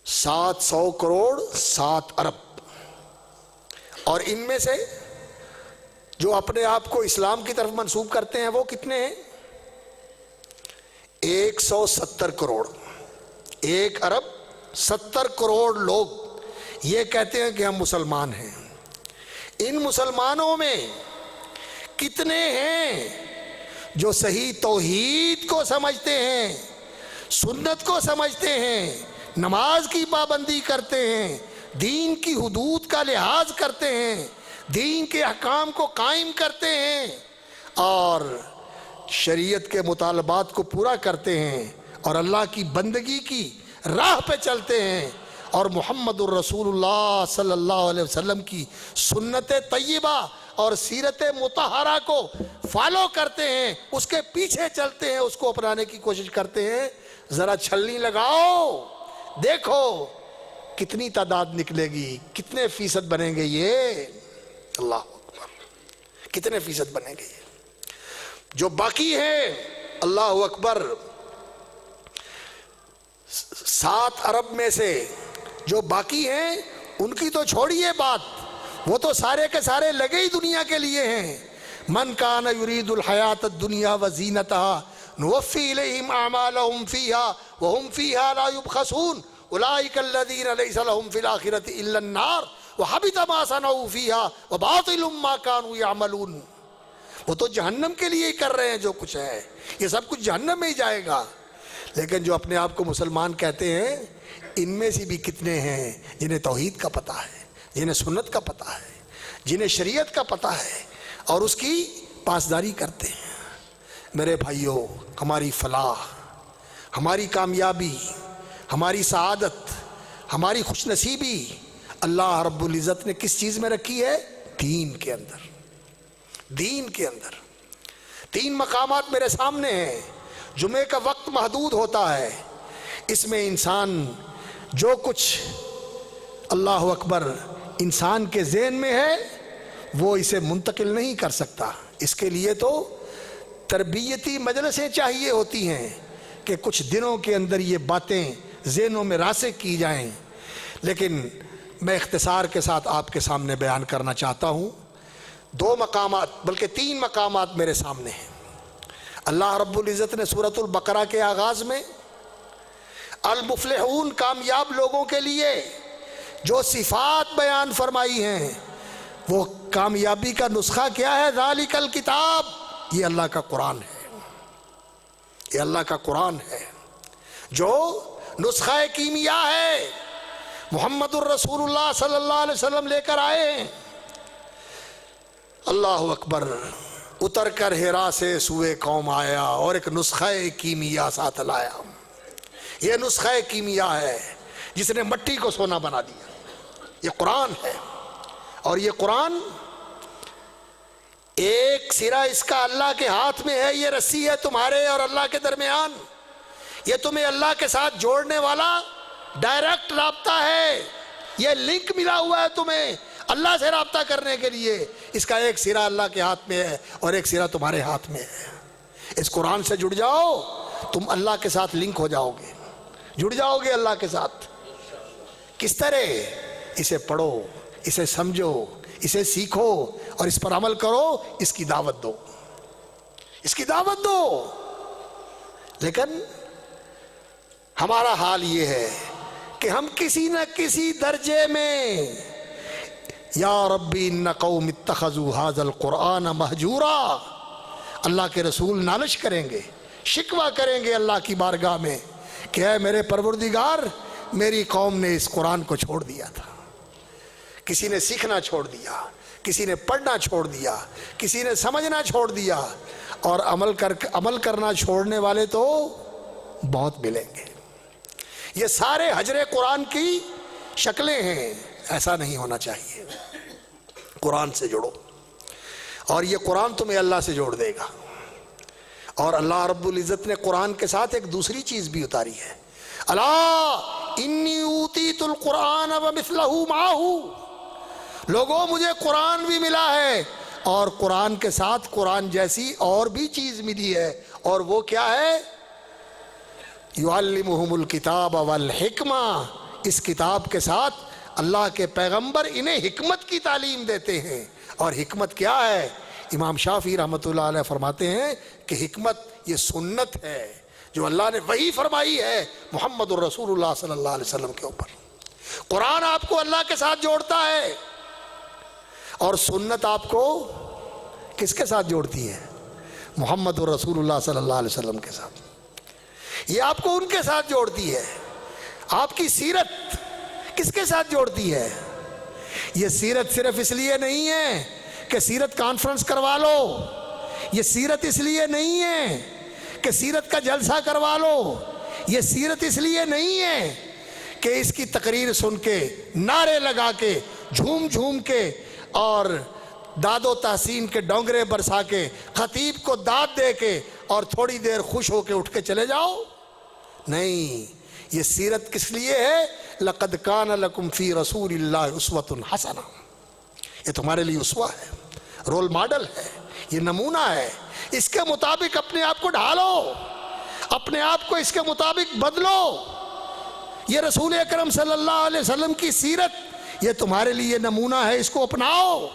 700 کروڑ 7 ارب، اور ان میں سے جو اپنے آپ کو اسلام کی طرف منسوب کرتے ہیں وہ کتنے ہیں؟ 170 کروڑ، 1 ارب 70 کروڑ لوگ یہ کہتے ہیں کہ ہم مسلمان ہیں۔ ان مسلمانوں میں کتنے ہیں جو صحیح توحید کو سمجھتے ہیں، سنت کو سمجھتے ہیں، نماز کی پابندی کرتے ہیں، دین کی حدود کا لحاظ کرتے ہیں، دین کے احکام کو قائم کرتے ہیں اور شریعت کے مطالبات کو پورا کرتے ہیں اور اللہ کی بندگی کی راہ پہ چلتے ہیں اور محمد الرسول اللہ صلی اللہ علیہ وسلم کی سنت طیبہ اور سیرت مطہرہ کو فالو کرتے ہیں، اس کے پیچھے چلتے ہیں، اس کو اپنانے کی کوشش کرتے ہیں۔ ذرا چھلنی لگاؤ، دیکھو کتنی تعداد نکلے گی، کتنے فیصد بنیں گے یہ؟ اللہ اکبر، کتنے فیصد بنیں گے یہ؟ جو باقی ہیں، اللہ اکبر، 7 ارب میں سے جو باقی ہیں ان کی تو چھوڑیے بات، وہ تو سارے کے سارے لگے ہی دنیا کے لیے ہیں۔ من کان یرید الحیات الدنیا وزینتها نوفی الیہم اعمالہم فیہا وہم فیہا لا یبخسون اولئک الذین لیس لہم فی الآخرۃ الا النار وحبط ما صنعوا فیہا وباطل ما کانوا یعملون۔ وہ تو جہنم کے لیے ہی کر رہے ہیں جو کچھ ہے، یہ سب کچھ جہنم میں ہی جائے گا۔ لیکن جو اپنے آپ کو مسلمان کہتے ہیں، ان میں سے بھی کتنے ہیں جنہیں توحید کا پتہ ہے، جنہیں سنت کا پتہ ہے، جنہیں شریعت کا پتہ ہے اور اس کی پاسداری کرتے ہیں۔ میرے بھائیوں، ہماری فلاح، ہماری کامیابی، ہماری سعادت، ہماری خوش نصیبی اللہ رب العزت نے کس چیز میں رکھی ہے؟ دین کے اندر، دین کے اندر۔ 3 مقامات میرے سامنے ہیں۔ جمعے کا وقت محدود ہوتا ہے، اس میں انسان جو کچھ اللہ اکبر انسان کے ذہن میں ہے وہ اسے منتقل نہیں کر سکتا۔ اس کے لیے تو تربیتی مجلسیں چاہیے ہوتی ہیں کہ کچھ دنوں کے اندر یہ باتیں ذہنوں میں راسخ کی جائیں، لیکن میں اختصار کے ساتھ آپ کے سامنے بیان کرنا چاہتا ہوں۔ 2 مقامات بلکہ 3 مقامات میرے سامنے ہیں۔ اللہ رب العزت نے سورۃ البقرہ کے آغاز میں المفلحون کامیاب لوگوں کے لیے جو صفات بیان فرمائی ہیں، وہ کامیابی کا نسخہ کیا ہے؟ ذالک الکتاب، یہ اللہ کا قرآن ہے، یہ اللہ کا قرآن ہے جو نسخہ کیمیا ہے، محمد الرسول اللہ صلی اللہ علیہ وسلم لے کر آئے ہیں۔ اللہ اکبر، اتر کر ہیرا سے سوئے قوم آیا اور ایک نسخہ کیمیا ساتھ لایا۔ یہ نسخہ کیمیا ہے جس نے مٹی کو سونا بنا دیا، یہ قرآن ہے۔ اور یہ قرآن ایک سرا اس کا اللہ کے ہاتھ میں ہے، یہ رسی ہے تمہارے اور اللہ کے درمیان، یہ تمہیں اللہ کے ساتھ جوڑنے والا ڈائریکٹ رابطہ ہے، یہ لنک ملا ہوا ہے تمہیں اللہ سے رابطہ کرنے کے لیے۔ اس کا ایک سرا اللہ کے ہاتھ میں ہے اور ایک سرا تمہارے ہاتھ میں ہے۔ اس قرآن سے جڑ جاؤ، تم اللہ کے ساتھ لنک ہو جاؤ گے، جڑ جاؤ گے اللہ کے ساتھ۔ کس طرح؟ اسے پڑھو، اسے سمجھو، اسے سیکھو اور اس پر عمل کرو، اس کی دعوت دو، اس کی دعوت دو۔ لیکن ہمارا حال یہ ہے کہ ہم کسی نہ کسی درجے میں یا ربی ان قوم اتخذوا ھذا القرآن مہجورا، اللہ کے رسول نالش کریں گے، شکوہ کریں گے اللہ کی بارگاہ میں کہ اے میرے پروردگار، میری قوم نے اس قرآن کو چھوڑ دیا تھا، کسی نے سیکھنا چھوڑ دیا، کسی نے پڑھنا چھوڑ دیا، کسی نے سمجھنا چھوڑ دیا، اور عمل کرنا چھوڑنے والے تو بہت ملیں گے۔ یہ سارے حجر قرآن کی شکلیں ہیں، ایسا نہیں ہونا چاہیے۔ قرآن سے جڑو اور یہ قرآن تمہیں اللہ سے جوڑ دے گا۔ اور اللہ رب العزت نے قرآن کے ساتھ ایک دوسری چیز بھی اتاری ہے، الا انی اوتیت القرآن ومثلہ معہ، لوگوں مجھے قرآن بھی ملا ہے اور قرآن کے ساتھ قرآن جیسی اور بھی چیز ملی ہے، اور وہ کیا ہے؟ یعلمہم الکتاب والحکمہ، اس کتاب کے ساتھ اللہ کے پیغمبر انہیں حکمت کی تعلیم دیتے ہیں۔ اور حکمت کیا ہے؟ امام شافعی رحمۃ اللہ علیہ فرماتے ہیں کہ حکمت یہ سنت ہے جو اللہ نے وحی فرمائی ہے محمد الرسول اللہ صلی اللہ علیہ وسلم کے اوپر۔ قرآن آپ کو اللہ کے ساتھ جوڑتا ہے اور سنت آپ کو کس کے ساتھ جوڑتی ہے؟ محمد الرسول اللہ صلی اللہ علیہ وسلم کے ساتھ۔ یہ آپ کو ان کے ساتھ جوڑتی ہے۔ آپ کی سیرت کس کے ساتھ جوڑتی ہے؟ یہ سیرت صرف اس لیے نہیں ہے کہ سیرت کانفرنس کروا لو، یہ سیرت اس لیے نہیں ہے کہ سیرت کا جلسہ کروا لو، یہ سیرت اس لیے نہیں ہے کہ اس کی تقریر سن کے، نعرے لگا کے، جھوم جھوم کے اور داد و تحسین کے ڈونگرے برسا کے، خطیب کو داد دے کے اور تھوڑی دیر خوش ہو کے اٹھ کے چلے جاؤ۔ نہیں، یہ سیرت کس لیے ہے؟ لقد کان لکم فی رسول اللہ اسوۃ حسنہ، یہ تمہارے لیے اسوہ ہے، رول ماڈل ہے، یہ نمونہ ہے۔ اس کے مطابق اپنے آپ کو ڈھالو، اپنے آپ کو اس کے مطابق بدلو۔ یہ رسول اکرم صلی اللہ علیہ وسلم کی سیرت یہ تمہارے لیے نمونہ ہے، اس کو اپناؤ،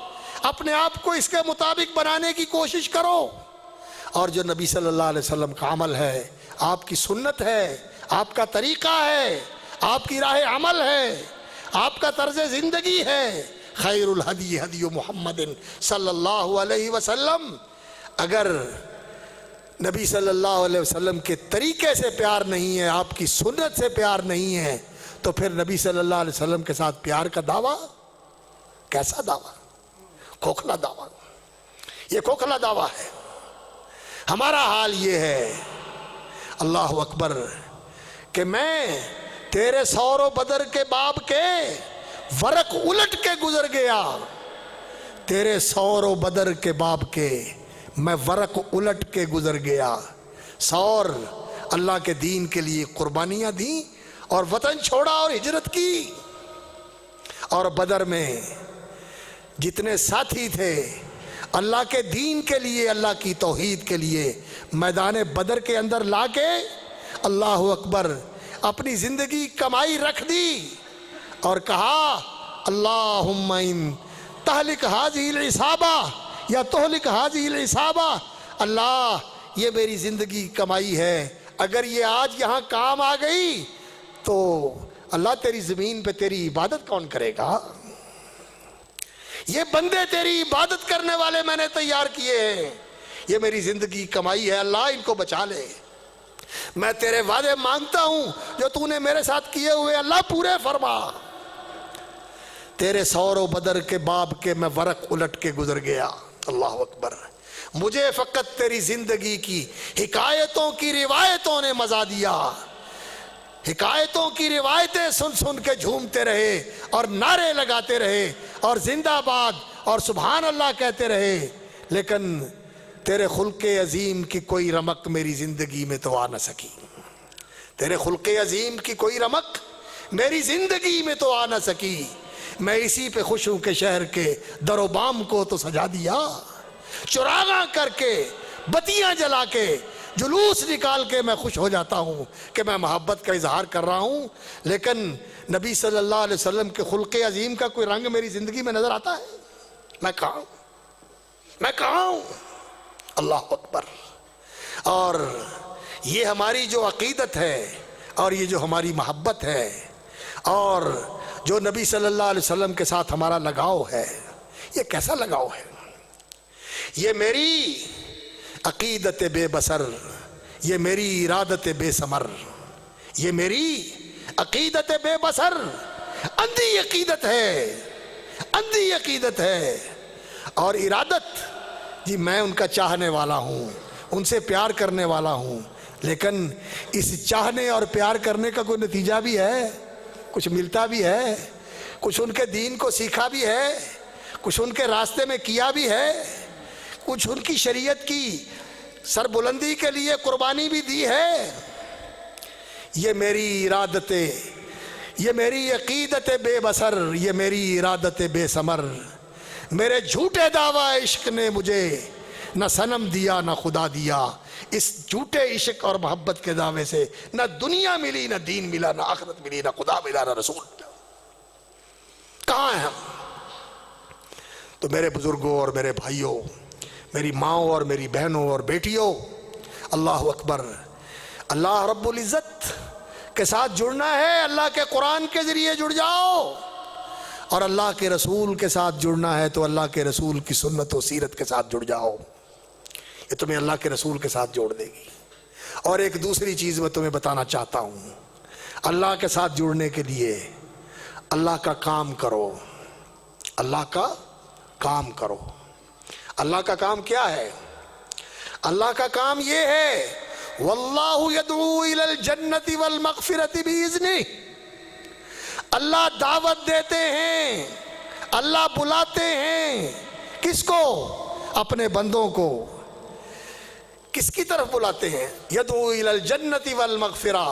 اپنے آپ کو اس کے مطابق بنانے کی کوشش کرو۔ اور جو نبی صلی اللہ علیہ وسلم کا عمل ہے، آپ کی سنت ہے، آپ کا طریقہ ہے، آپ کی راہ عمل ہے، آپ کا طرز زندگی ہے، خیر الہدی ہدی محمد صلی اللہ علیہ وسلم۔ اگر نبی صلی اللہ علیہ وسلم کے طریقے سے پیار نہیں ہے، آپ کی سنت سے پیار نہیں ہے، تو پھر نبی صلی اللہ علیہ وسلم کے ساتھ پیار کا دعویٰ کیسا دعویٰ؟ کھوکھلا دعویٰ، یہ کھوکھلا دعویٰ ہے۔ ہمارا حال یہ ہے، اللہ اکبر، کہ میں تیرے سور و بدر کے باب کے ورق الٹ کے گزر گیا، تیرے سور و بدر کے باب کے میں ورق الٹ کے گزر گیا۔ سور اللہ کے دین کے لیے قربانیاں دیں اور وطن چھوڑا اور ہجرت کی، اور بدر میں جتنے ساتھی تھے اللہ کے دین کے لیے، اللہ کی توحید کے لیے میدان بدر کے اندر لا کے اللہ اکبر اپنی زندگی کمائی رکھ دی اور کہا اللہم ان تہلک ہذہ العصابہ یا تہلک ہذہ العصابہ، اللہ یہ میری زندگی کمائی ہے، اگر یہ آج یہاں کام آ گئی تو اللہ تیری زمین پہ تیری عبادت کون کرے گا؟ یہ بندے تیری عبادت کرنے والے میں نے تیار کیے ہیں، یہ میری زندگی کمائی ہے، اللہ ان کو بچا لے، میں تیرے وعدے مانگتا ہوں جو تو نے میرے ساتھ کیے ہوئے اللہ پورے فرما۔ تیرے سور و بدر کے باب کے میں ورق الٹ کے گزر گیا، اللہ اکبر، مجھے فقط تیری زندگی کی حکایتوں کی روایتوں نے مزہ دیا، حکایتوں کی روایتیں سن سن کے جھومتے رہے اور نعرے لگاتے رہے اور زندہ باد اور سبحان اللہ کہتے رہے، لیکن تیرے خلق عظیم کی کوئی رمق میری زندگی میں تو آ نہ سکی، تیرے خلق عظیم کی کوئی رمق میری زندگی میں تو آ نہ سکی، میں اسی پہ خوش ہوں کہ شہر کے در و بام کو تو سجا دیا، چراغاں کر کے بتیاں جلا کے جلوس نکال کے میں خوش ہو جاتا ہوں کہ میں محبت کا اظہار کر رہا ہوں، لیکن نبی صلی اللہ علیہ وسلم کے خلق عظیم کا کوئی رنگ میری زندگی میں نظر آتا ہے؟ میں کہاں ہوں؟ اللہ اکبر۔ اور یہ ہماری جو عقیدت ہے اور یہ جو ہماری محبت ہے اور جو نبی صلی اللہ علیہ وسلم کے ساتھ ہمارا لگاؤ ہے، یہ کیسا لگاؤ ہے؟ یہ میری عقیدت بے بسر، یہ میری ارادت بے ثمر، یہ میری عقیدت بے بسر اندھی عقیدت ہے، اندھی عقیدت ہے، اور ارادت جی میں ان کا چاہنے والا ہوں، ان سے پیار کرنے والا ہوں، لیکن اس چاہنے اور پیار کرنے کا کوئی نتیجہ بھی ہے، کچھ ملتا بھی ہے، کچھ ان کے دین کو سیکھا بھی ہے، کچھ ان کے راستے میں کیا بھی ہے، کچھ ان کی شریعت کی سربلندی کے لیے قربانی بھی دی ہے۔ یہ میری ارادت، یہ میری عقیدت بے بسر، یہ میری ارادت بے ثمر، میرے جھوٹے دعوی عشق نے مجھے نہ صنم دیا نہ خدا دیا، اس جھوٹے عشق اور محبت کے دعوے سے نہ دنیا ملی، نہ دین ملا، نہ آخرت ملی، نہ خدا ملا، نہ رسول ملا۔ کہاں ہیں ہم؟ تو میرے بزرگوں اور میرے بھائیوں، میری ماؤں اور میری بہنوں اور بیٹیوں، اللہ اکبر، اللہ رب العزت کے ساتھ جڑنا ہے، اللہ کے قرآن کے ذریعے جڑ جاؤ، اور اللہ کے رسول کے ساتھ جڑنا ہے تو اللہ کے رسول کی سنت و سیرت کے ساتھ جڑ جاؤ، یہ تمہیں اللہ کے رسول کے ساتھ جوڑ دے گی۔ اور ایک دوسری چیز میں تمہیں بتانا چاہتا ہوں، اللہ کے ساتھ جڑنے کے لیے اللہ کا کام کرو، اللہ کا کام کرو۔ اللہ کا کام کیا ہے؟ اللہ کا کام یہ ہے واللہ یدعو الی الجنت والمغفرۃ باذنہ، اللہ دعوت دیتے ہیں، اللہ بلاتے ہیں، کس کو؟ اپنے بندوں کو۔ کس کی طرف بلاتے ہیں؟ یدعو الی الجنت والمغفرہ،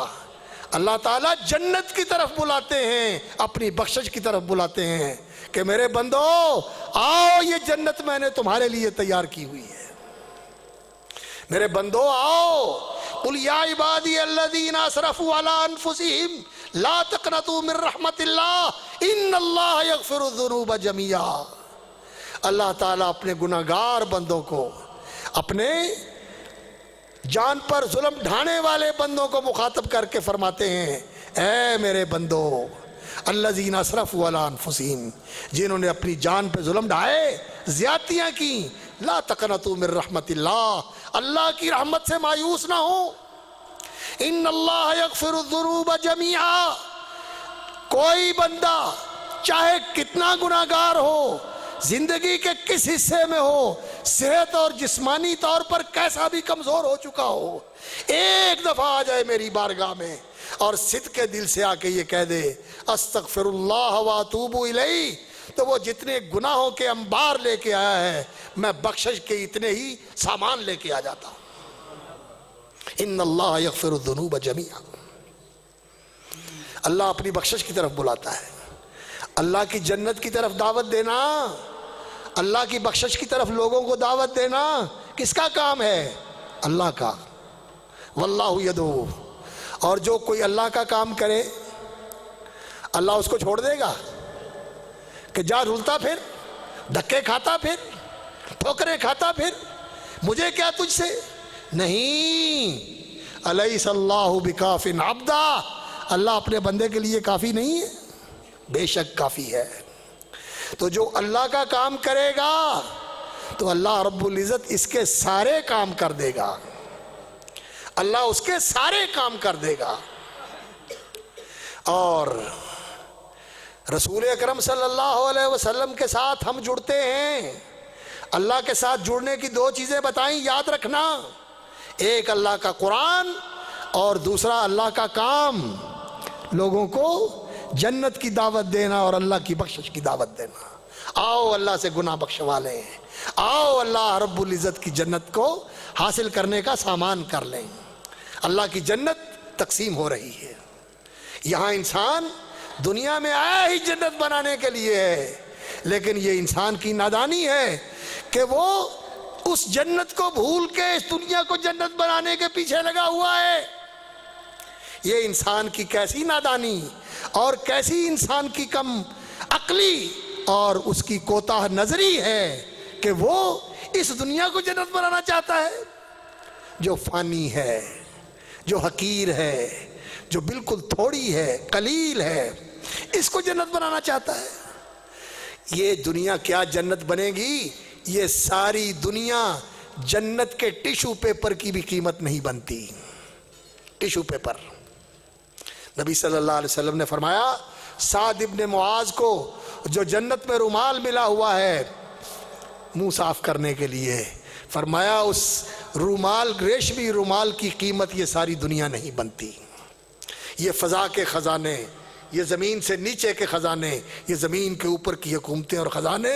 اللہ تعالیٰ جنت کی طرف بلاتے ہیں، اپنی بخشش کی طرف بلاتے ہیں کہ میرے بندو آؤ، یہ جنت میں نے تمہارے لیے تیار کی ہوئی ہے، میرے بندو آؤ، قل یا عبادی الذین اسرفوا علی انفسہم لا تقنطوا من رحمت اللہ ان اللہ یغفر الذنوب جميعا۔ اللہ تعالیٰ اپنے گناہگار بندوں کو، اپنے جان پر ظلم ڈھانے والے بندوں کو مخاطب کر کے فرماتے ہیں، اے میرے بندو الذین اسرفوا علی انفسہم، جنہوں نے اپنی جان پہ ظلم ڈھائے، زیادتیاں کی، لا تقنطوا من رحمت اللہ، اللہ کی رحمت سے مایوس نہ ہو، ان اللہ یغفر الذنوب جميعا، کوئی بندہ چاہے کتنا گناہگار ہو، زندگی کے کس حصے میں ہو، صحت اور جسمانی طور پر کیسا بھی کمزور ہو چکا ہو، ایک دفعہ آ جائے میری بارگاہ میں اور صدق کے دل سے آ کے یہ کہہ دے استغفر اللہ واتوب الیہ، تو وہ جتنے گناہوں کے انبار لے کے آیا ہے میں بخشش کے اتنے ہی سامان لے کے آ جاتا ہوں۔ ان اللہ یغفر الذنوب جميعا، اللہ اپنی بخشش کی طرف بلاتا ہے، اللہ کی جنت کی طرف دعوت دینا، اللہ کی بخشش کی طرف لوگوں کو دعوت دینا کس کا کام ہے؟ اللہ کا. واللہ یدعو. اور جو کوئی اللہ کا کام کرے اللہ اس کو چھوڑ دے گا کہ جا رلتا پھر، دھکے کھاتا پھر، ٹھوکریں کھاتا پھر، مجھے کیا تجھ سے؟ نہیں. الیس اللہ بکاف عبدا. اللہ اپنے بندے کے لیے کافی نہیں ہے؟ بے شک کافی ہے. تو جو اللہ کا کام کرے گا تو اللہ رب العزت اس کے سارے کام کر دے گا. اللہ اس کے سارے کام کر دے گا. اور رسول اکرم صلی اللہ علیہ وسلم کے ساتھ ہم جڑتے ہیں. اللہ کے ساتھ جڑنے کی دو چیزیں بتائیں، یاد رکھنا. ایک اللہ کا قرآن اور دوسرا اللہ کا کام، لوگوں کو جنت کی دعوت دینا اور اللہ کی بخشش کی دعوت دینا. آؤ اللہ سے گناہ بخشوا لیں، آؤ اللہ رب العزت کی جنت کو حاصل کرنے کا سامان کر لیں. اللہ کی جنت تقسیم ہو رہی ہے. یہاں انسان دنیا میں آیا ہی جنت بنانے کے لیے ہے، لیکن یہ انسان کی نادانی ہے کہ وہ اس جنت کو بھول کے اس دنیا کو جنت بنانے کے پیچھے لگا ہوا ہے. یہ انسان کی کیسی نادانی اور کیسی انسان کی کم عقلی اور اس کی کوتاہ نظری ہے کہ وہ اس دنیا کو جنت بنانا چاہتا ہے جو فانی ہے، جو حقیر ہے، جو بالکل تھوڑی ہے، قلیل ہے، اس کو جنت بنانا چاہتا ہے. یہ دنیا کیا جنت بنے گی؟ یہ ساری دنیا جنت کے ٹیشو پیپر کی بھی قیمت نہیں بنتی. Tissue paper. نبی صلی اللہ علیہ وسلم نے فرمایا سعد ابن معاذ کو جو جنت میں رومال ملا ہوا ہے منہ صاف کرنے کے لیے، فرمایا اس رومال، ریشمی رومال کی قیمت یہ ساری دنیا نہیں بنتی. یہ فضا کے خزانے، یہ زمین سے نیچے کے خزانے، یہ زمین کے اوپر کی حکومتیں اور خزانے،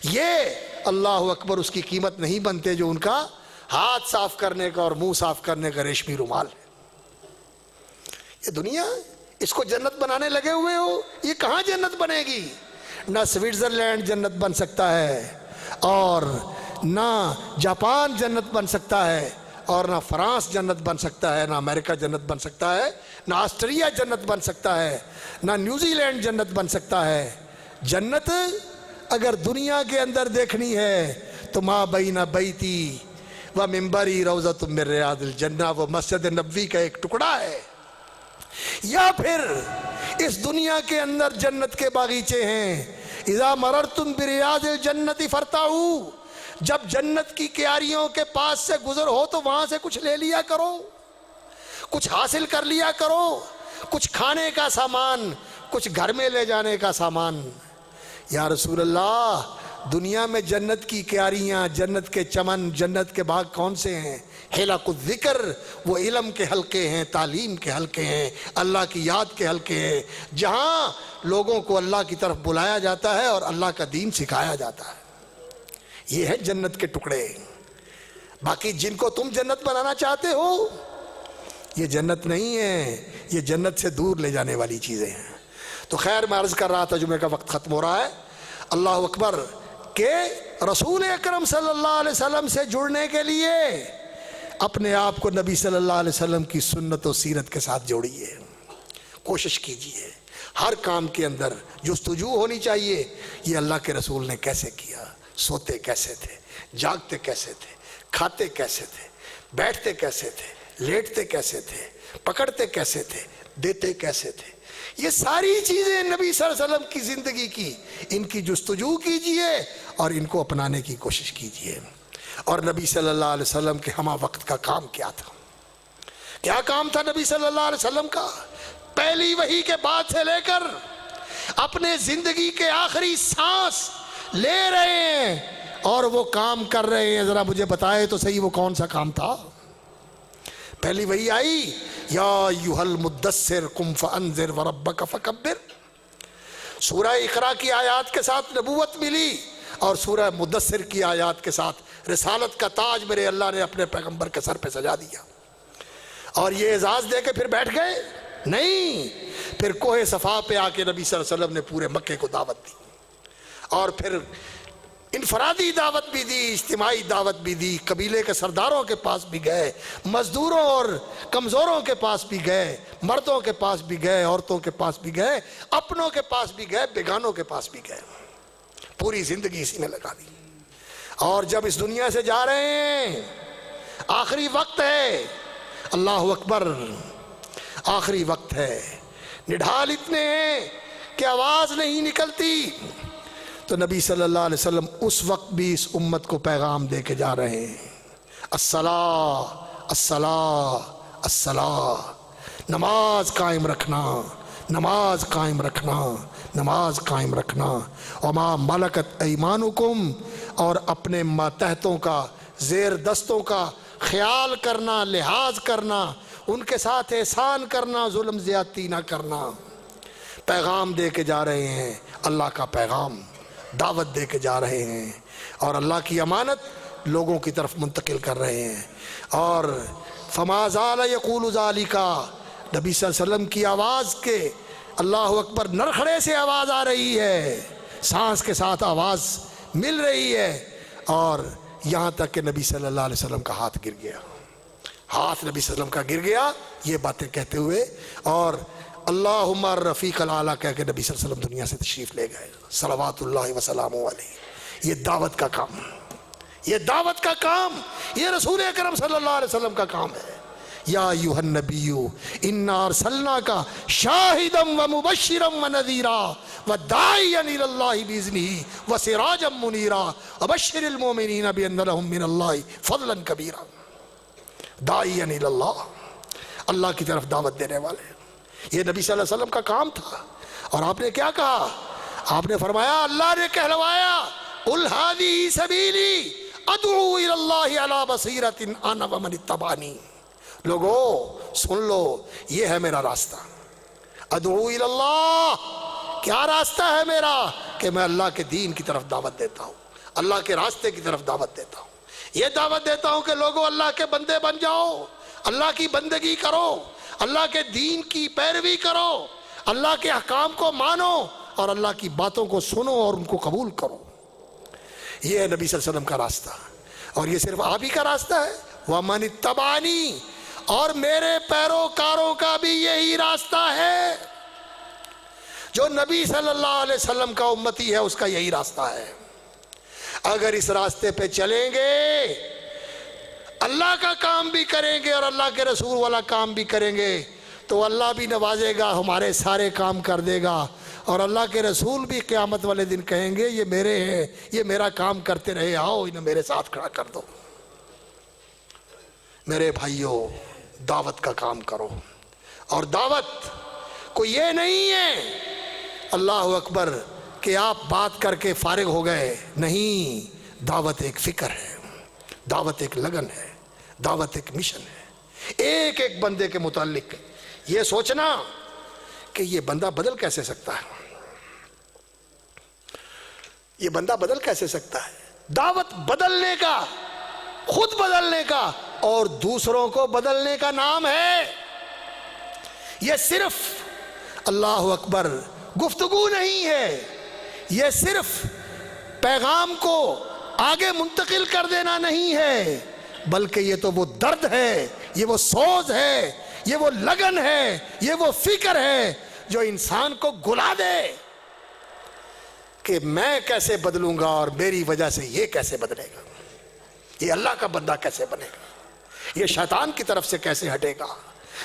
یہ اللہ اکبر اس کی قیمت نہیں بنتے جو ان کا ہاتھ صاف کرنے کا اور منہ صاف کرنے کا ریشمی رومال ہے. یہ دنیا اس کو جنت بنانے لگے ہوئے ہو. یہ کہاں جنت بنے گی؟ نہ سوئٹزرلینڈ جنت بن سکتا ہے، اور نہ جاپان جنت بن سکتا ہے، اور نہ فرانس جنت بن سکتا ہے، نہ امریکہ جنت بن سکتا ہے، نہ آسٹریا جنت بن سکتا ہے، نہ نیوزی لینڈ جنت بن سکتا ہے. جنت اگر دنیا کے اندر دیکھنی ہے تو ما بین بیتی و منبری روضۃ من ریاض الجنہ، وہ مسجد نبوی کا ایک ٹکڑا ہے. یا پھر اس دنیا کے اندر جنت کے باغیچے ہیں. اذا مررتم بریاض الجنت فرتعوا. جب جنت کی کیاریوں کے پاس سے گزر ہو تو وہاں سے کچھ لے لیا کرو، کچھ حاصل کر لیا کرو، کچھ کھانے کا سامان، کچھ گھر میں لے جانے کا سامان. یا رسول اللہ، دنیا میں جنت کی کیاریاں، جنت کے چمن، جنت کے باغ کون سے ہیں؟ حلق الذکر، وہ علم کے حلقے ہیں، تعلیم کے حلقے ہیں، اللہ کی یاد کے حلقے ہیں، جہاں لوگوں کو اللہ کی طرف بلایا جاتا ہے اور اللہ کا دین سکھایا جاتا ہے. یہ ہے جنت کے ٹکڑے. باقی جن کو تم جنت بنانا چاہتے ہو یہ جنت نہیں ہے، یہ جنت سے دور لے جانے والی چیزیں ہیں. تو خیر، میں عرض کر رہا تھا جمعے کا وقت ختم ہو رہا ہے. اللہ اکبر کہ رسول اکرم صلی اللہ علیہ وسلم سے جڑنے کے لیے اپنے آپ کو نبی صلی اللہ علیہ وسلم کی سنت و سیرت کے ساتھ جوڑیے. کوشش کیجئے ہر کام کے اندر جستجو ہونی چاہیے یہ اللہ کے رسول نے کیسے کیا، سوتے کیسے تھے، جاگتے کیسے تھے، کھاتے کیسے تھے، بیٹھتے کیسے تھے، لیٹتے کیسے تھے، پکڑتے کیسے تھے، دیتے کیسے تھے. یہ ساری چیزیں نبی صلی اللہ علیہ وسلم کی زندگی کی، ان کی جستجو کیجئے اور ان کو اپنانے کی کوشش کیجئے. اور نبی صلی اللہ علیہ وسلم کے ہمہ وقت کا کام کیا تھا؟ کیا کام تھا نبی صلی اللہ علیہ وسلم کا؟ پہلی وحی کے بعد سے لے کر اپنے زندگی کے آخری سانس لے رہے ہیں اور وہ کام کر رہے ہیں. ذرا مجھے بتائے تو صحیح وہ کون سا کام تھا؟ پہلی وحی آئی یا ایھا المدثر قم فانذر وربک فکبر. سورہ اقرا کی آیات کے ساتھ نبوت ملی اور سورہ مدثر کی آیات کے ساتھ رسالت کا تاج میرے اللہ نے اپنے پیغمبر کے سر پہ سجا دیا. اور یہ اعزاز دے کے پھر بیٹھ گئے؟ نہیں. پھر کوہ صفا پہ آ کے نبی صلی اللہ علیہ وسلم نے پورے مکے کو دعوت دی. اور پھر انفرادی دعوت بھی دی، اجتماعی دعوت بھی دی، قبیلے کے سرداروں کے پاس بھی گئے، مزدوروں اور کمزوروں کے پاس بھی گئے، مردوں کے پاس بھی گئے، عورتوں کے پاس بھی گئے، اپنوں کے پاس بھی گئے، بیگانوں کے پاس بھی گئے، پوری زندگی اسی میں لگا دی۔ اور جب اس دنیا سے جا رہے ہیں، آخری وقت ہے، اللہ اکبر، آخری وقت ہے، نڈھال اتنے ہیں کہ آواز نہیں نکلتی، تو نبی صلی اللہ علیہ وسلم اس وقت بھی اس امت کو پیغام دے کے جا رہے ہیں، الصلاۃ الصلاۃ الصلاۃ، نماز قائم رکھنا، نماز قائم رکھنا، نماز قائم رکھنا، وما ملکت ایمانکم، اور اپنے ماتحتوں کا، زیر دستوں کا خیال کرنا، لحاظ کرنا، ان کے ساتھ احسان کرنا، ظلم زیادتی نہ کرنا۔ پیغام دے کے جا رہے ہیں، اللہ کا پیغام، دعوت دے کے جا رہے ہیں، اور اللہ کی امانت لوگوں کی طرف منتقل کر رہے ہیں۔ اور فما زال یقول ذالک، نبی صلی اللہ علیہ وسلم کی آواز کے، اللہ اکبر، نرخڑے سے آواز آ رہی ہے، سانس کے ساتھ آواز مل رہی ہے، اور یہاں تک کہ نبی صلی اللہ علیہ وسلم کا ہاتھ گر گیا، ہاتھ نبی صلی اللہ علیہ وسلم کا گر گیا یہ باتیں کہتے ہوئے، اور اللہم الرفیق الاعلیٰ کہہ کے نبی صلی اللہ علیہ وسلم دنیا سے تشریف لے گئے، صلوات اللہ وسلامہ علیہ۔ یہ دعوت کا کام، یہ دعوت کا کام، یہ رسول اکرم صلی اللہ علیہ وسلم کا کام ہے۔ یا ایھا النبی انا ارسلناک شاہدا ومبشرا ونذیرا وداعیا الی اللہ باذنہ وسراجا منیرا وبشر المؤمنین بان لهم من اللہ فضلا کبیرا۔ داعیا الی اللہ، اللہ کی طرف دعوت دینے والے، یہ نبی صلی اللہ علیہ وسلم کا کام تھا۔ اور آپ نے کیا کہا؟ آپ نے فرمایا، اللہ نے کہلوایا، قل ھذہ سبیلی ادعو الی اللہ علی بصیرۃ انا ومن اتبعنی، لوگو سن لو، یہ ہے میرا راستہ، ادعو الی اللہ، کیا راستہ ہے میرا؟ کہ میں اللہ کے دین کی طرف دعوت دیتا ہوں، اللہ کے راستے کی طرف دعوت دیتا ہوں، یہ دعوت دیتا ہوں کہ لوگو اللہ کے بندے بن جاؤ، اللہ کی بندگی کرو، اللہ کے دین کی پیروی کرو، اللہ کے احکام کو مانو، اور اللہ کی باتوں کو سنو اور ان کو قبول کرو۔ یہ ہے نبی صلی اللہ علیہ وسلم کا راستہ، اور یہ صرف آپ ہی کا راستہ ہے، وَمَنِ اتَّبَعَنِی، اور میرے پیروکاروں کا بھی یہی راستہ ہے، جو نبی صلی اللہ علیہ وسلم کا امتی ہے اس کا یہی راستہ ہے۔ اگر اس راستے پہ چلیں گے، اللہ کا کام بھی کریں گے اور اللہ کے رسول والا کام بھی کریں گے، تو اللہ بھی نوازے گا، ہمارے سارے کام کر دے گا، اور اللہ کے رسول بھی قیامت والے دن کہیں گے، یہ میرے ہیں، یہ میرا کام کرتے رہے، آؤ انہیں میرے ساتھ کھڑا کر دو۔ میرے بھائیوں، دعوت کا کام کرو، اور دعوت کو یہ نہیں ہے اللہ اکبر کہ آپ بات کر کے فارغ ہو گئے، نہیں، دعوت ایک فکر ہے، دعوت ایک لگن ہے، دعوت ایک مشن ہے، ایک ایک بندے کے متعلق یہ سوچنا کہ یہ بندہ بدل کیسے سکتا ہے، یہ بندہ بدل کیسے سکتا ہے۔ دعوت بدلنے کا، خود بدلنے کا اور دوسروں کو بدلنے کا نام ہے۔ یہ صرف اللہ اکبر گفتگو نہیں ہے، یہ صرف پیغام کو آگے منتقل کر دینا نہیں ہے، بلکہ یہ تو وہ درد ہے، یہ وہ سوز ہے، یہ وہ لگن ہے، یہ وہ فکر ہے جو انسان کو گلا دے کہ میں کیسے بدلوں گا اور میری وجہ سے یہ کیسے بدلے گا، یہ اللہ کا بندہ کیسے بنے گا، یہ شیطان کی طرف سے کیسے ہٹے گا،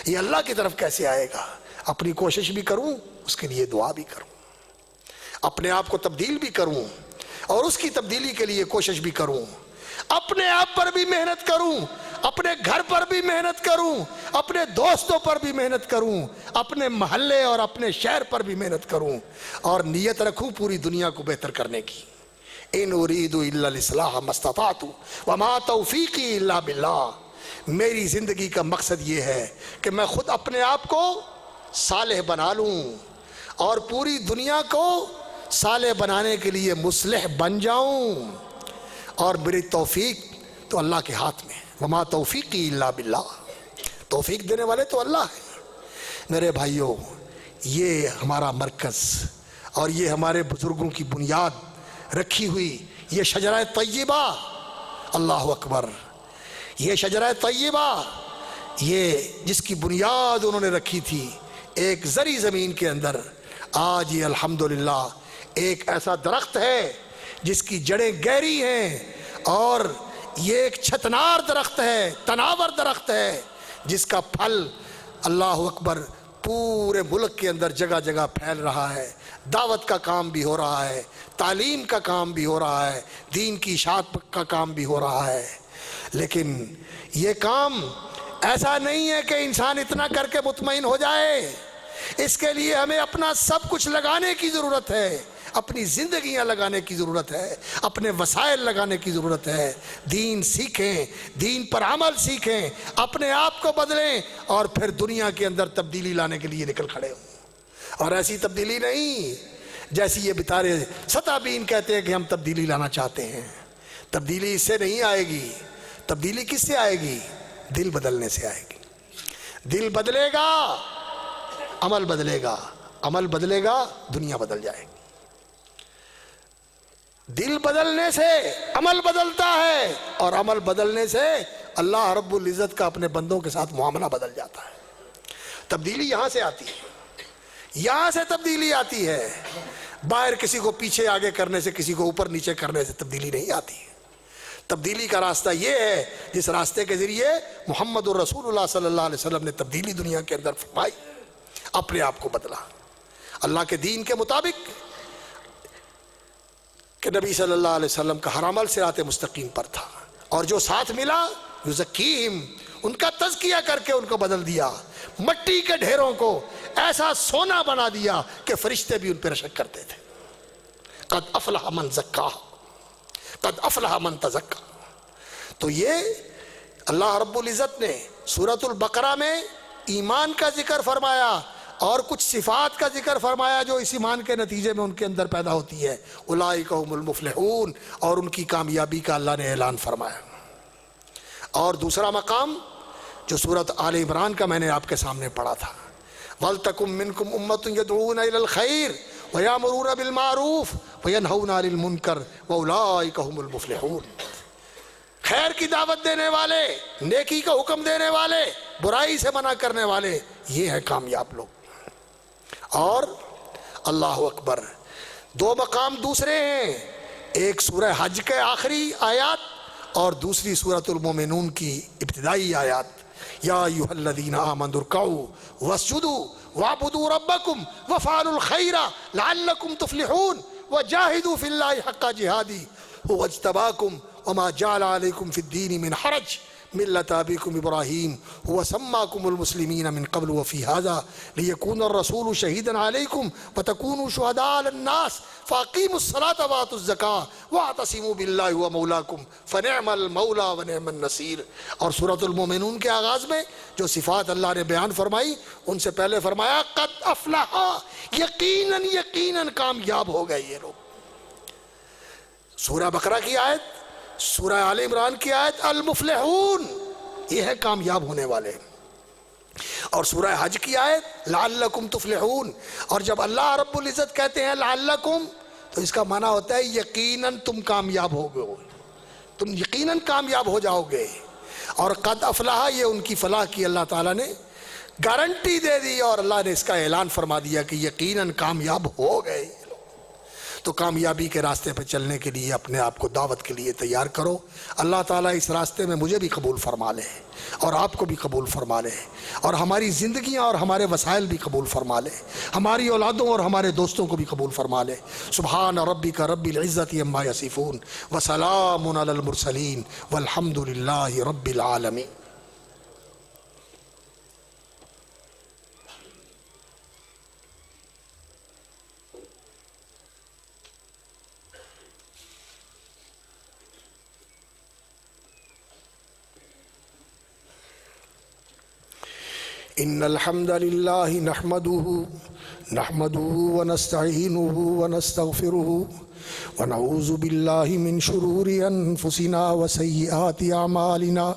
یہ اللہ کی طرف کیسے آئے گا۔ اپنی کوشش بھی کروں، اس کے لیے دعا بھی کروں، اپنے آپ کو تبدیل بھی کروں اور اس کی تبدیلی کے لیے کوشش بھی کروں، اپنے آپ پر بھی محنت کروں، اپنے گھر پر بھی محنت کروں، اپنے دوستوں پر بھی محنت کروں، اپنے محلے اور اپنے شہر پر بھی محنت کروں، اور نیت رکھوں پوری دنیا کو بہتر کرنے کی۔ ان اريد الا الاصلاح ما استطعت وما توفیقی الا باللہ، میری زندگی کا مقصد یہ ہے کہ میں خود اپنے آپ کو صالح بنا لوں اور پوری دنیا کو صالح بنانے کے لیے مصلح بن جاؤں، اور میری توفیق تو اللہ کے ہاتھ میں، وما توفیقی الا باللہ، توفیق دینے والے تو اللہ ہیں۔ میرے بھائیوں، یہ ہمارا مرکز اور یہ ہمارے بزرگوں کی بنیاد رکھی ہوئی یہ شجرہ طیبہ، اللہ اکبر، یہ شجرہ طیبہ، یہ جس کی بنیاد انہوں نے رکھی تھی ایک زرعی زمین کے اندر، آج یہ الحمدللہ ایک ایسا درخت ہے جس کی جڑیں گہری ہیں، اور یہ ایک چھتنار درخت ہے، تناور درخت ہے، جس کا پھل اللہ اکبر پورے ملک کے اندر جگہ جگہ پھیل رہا ہے۔ دعوت کا کام بھی ہو رہا ہے، تعلیم کا کام بھی ہو رہا ہے، دین کی اشاعت کا کام بھی ہو رہا ہے۔ لیکن یہ کام ایسا نہیں ہے کہ انسان اتنا کر کے مطمئن ہو جائے، اس کے لیے ہمیں اپنا سب کچھ لگانے کی ضرورت ہے، اپنی زندگیاں لگانے کی ضرورت ہے، اپنے وسائل لگانے کی ضرورت ہے۔ دین سیکھیں، دین پر عمل سیکھیں، اپنے آپ کو بدلیں، اور پھر دنیا کے اندر تبدیلی لانے کے لیے نکل کھڑے ہوں۔ اور ایسی تبدیلی نہیں جیسی یہ بتارے ستابین کہتے ہیں کہ ہم تبدیلی لانا چاہتے ہیں۔ تبدیلی اس سے نہیں آئے گی۔ تبدیلی کس سے آئے گی؟ دل بدلنے سے آئے گی۔ دل بدلے گا، عمل بدلے گا، عمل بدلے گا، دنیا بدل جائے گی۔ دل بدلنے سے عمل بدلتا ہے، اور عمل بدلنے سے اللہ رب العزت کا اپنے بندوں کے ساتھ معاملہ بدل جاتا ہے۔ تبدیلی یہاں سے آتی ہے، یہاں سے تبدیلی آتی ہے۔ باہر کسی کو پیچھے آگے کرنے سے، کسی کو اوپر نیچے کرنے سے تبدیلی نہیں آتی ہے۔ تبدیلی کا راستہ یہ ہے جس راستے کے ذریعے محمد الرسول اللہ صلی اللہ علیہ وسلم نے تبدیلی دنیا کے اندر فرمائی، اپنے آپ کو بدلا اللہ کے دین کے مطابق، کہ نبی صلی اللہ علیہ وسلم کا ہر عمل صراط مستقیم پر تھا، اور جو ساتھ ملا یزکیہم، ان کا تزکیہ کر کے ان کو بدل دیا، مٹی کے ڈھیروں کو ایسا سونا بنا دیا کہ فرشتے بھی ان پہ رشک کرتے تھے۔ قد افلح من زکاہ، قد افلح من تزکا۔ تو یہ اللہ رب العزت نے سورۃ البقرہ میں ایمان کا ذکر فرمایا، اور کچھ صفات کا ذکر فرمایا جو اس ایمان کے نتیجے میں ان کے اندر پیدا ہوتی ہے۔ اولئک هم المفلحون، اور ان کی کامیابی کا اللہ نے اعلان فرمایا۔ اور دوسرا مقام جو سورۃ آل عمران کا میں نے آپ کے سامنے پڑھا تھا، وَلْتَكُن مِّنكُمْ أُمَّةٌ يَدْعُونَ إِلَى الْخَيْرِ وَيَأْمُرُونَ بِالْمَعْرُوفِ وَيَنْهَوْنَ عَنِ الْمُنكَرِ وَأُولَئِكَ هُمُ الْمُفْلِحُونَ۔ خیر کی دعوت دینے والے، نیکی کا حکم دینے والے، برائی سے منع کرنے والے، یہ ہیں کامیاب لوگ۔ اور اللہ اکبر، دو مقام دوسرے ہیں، ایک سورہ حج کے آخری آیات، اور دوسری سورۃ المومنون کی ابتدائی آیات۔ یا ایھا الذین آمنوا ارکعوا واسجدوا واعبدوا ربکم وافعلوا الخیر لعلکم تفلحون وجاہدوا فی اللہ حق جہادہ هو اجتباکم وما جعل علیکم فی الدین من حرج ملۃ ابیکم ابراہیم هو سماکم المسلمین من قبل وفی ھذا لیکون الرسول شہیدا علیکم وتکونوا شہداء علی الناس فاقیموا الصلاۃ وآتوا الزکاۃ واعتصموا باللہ هو مولاکم فنعم المولا ونعم النصیر۔ اور سورۃ المومنون کے آغاز میں جو صفات اللہ نے بیان فرمائی، ان سے پہلے فرمایا قد افلح، یقیناً یقیناً کامیاب ہو گئے یہ لوگ۔ سورہ بقرہ کی آیت، سورہ آل عمران کی آیت المفلحون، یہ ہے کامیاب ہونے والے، اور سورہ حج کی آیت لعلکم تفلحون۔ اور جب اللہ رب العزت کہتے ہیں لعلکم، تو اس کا معنی ہوتا ہے یقیناً تم کامیاب ہو گے، تم یقیناً کامیاب ہو جاؤ گے۔ اور قد افلح، یہ ان کی فلاح کی اللہ تعالیٰ نے گارنٹی دے دی، اور اللہ نے اس کا اعلان فرما دیا کہ یقیناً کامیاب ہو گئے۔ تو کامیابی کے راستے پہ چلنے کے لیے اپنے آپ کو دعوت کے لیے تیار کرو۔ اللہ تعالیٰ اس راستے میں مجھے بھی قبول فرما لے، اور آپ کو بھی قبول فرما لے، اور ہماری زندگیاں اور ہمارے وسائل بھی قبول فرما لے، ہماری اولادوں اور ہمارے دوستوں کو بھی قبول فرما لے۔ سبحان ربک رب العزت عما یصفون وسلام علی المرسلین والحمد للہ رب العالمین۔ ان الحمد للہ نحمده ونستعینه ونستغفره ونعوذ باللہ من شرور انفسنا وسیئات اعمالنا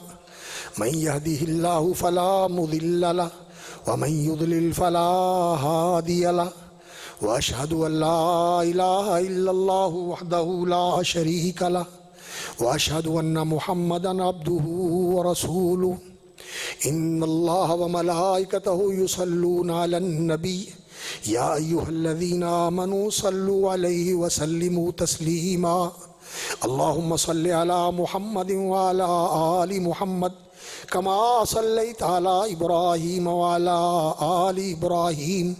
من يهده اللہ فلا مضل له ومن يضلل فلا هادی له وأشهد أن لا إله إلا الله وحده لا شريك له وأشهد أن محمدا عبده ورسوله إن الله وملائكته يصلون على النبي يا أيها الذين آمنوا صلوا عليه وسلموا تسليما اللهم صل على محمد وعلى آل محمد كما صليت على إبراهيم وعلى آل إبراهيم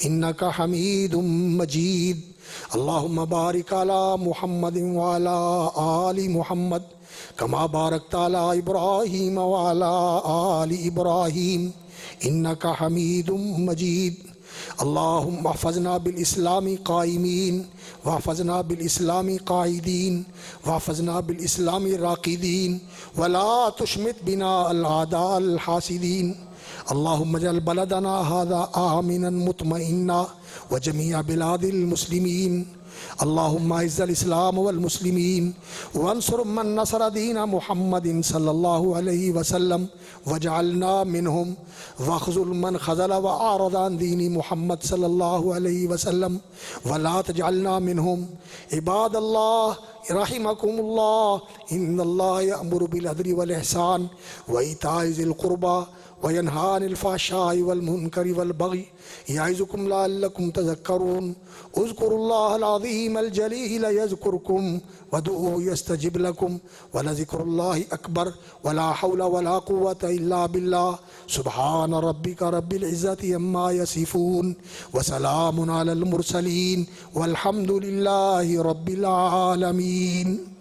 إنك حميد مجيد اللهم بارك على محمد وعلى آل محمد كما باركت على إبراهيم وعلى آل إبراهيم إنك حميد مجيد اللهم احفظنا بالإسلام قائمين واحفظنا بالإسلام قاعدين واحفظنا بالإسلام راقدين ولا تشمت بنا الأعداء الحاسدين اللهم اجعل بلدنا هذا آمنا مطمئنا وجميع بلاد المسلمين اللهم اعز الإسلام والمسلمين وانصر من نصر دين محمد صلى الله عليه وسلم واجعلنا منهم واخذل من خذل وأعرض عن دين محمد صلى الله عليه وسلم ولا تجعلنا منهم عباد الله رحمكم الله إن الله يأمر بالعدل والإحسان وإيتاء ذي القربى وينهى عن الفحشاء والمنكر والبغي يعظكم لعلكم تذكرون اذكروا الله العظيم الجليل يذكركم وادعوه يستجب لكم ولذكر الله أكبر ولا حول ولا قوة إلا بالله سبحان ربك رب العزة عما يصفون وسلام على المرسلين والحمد لله رب العالمين.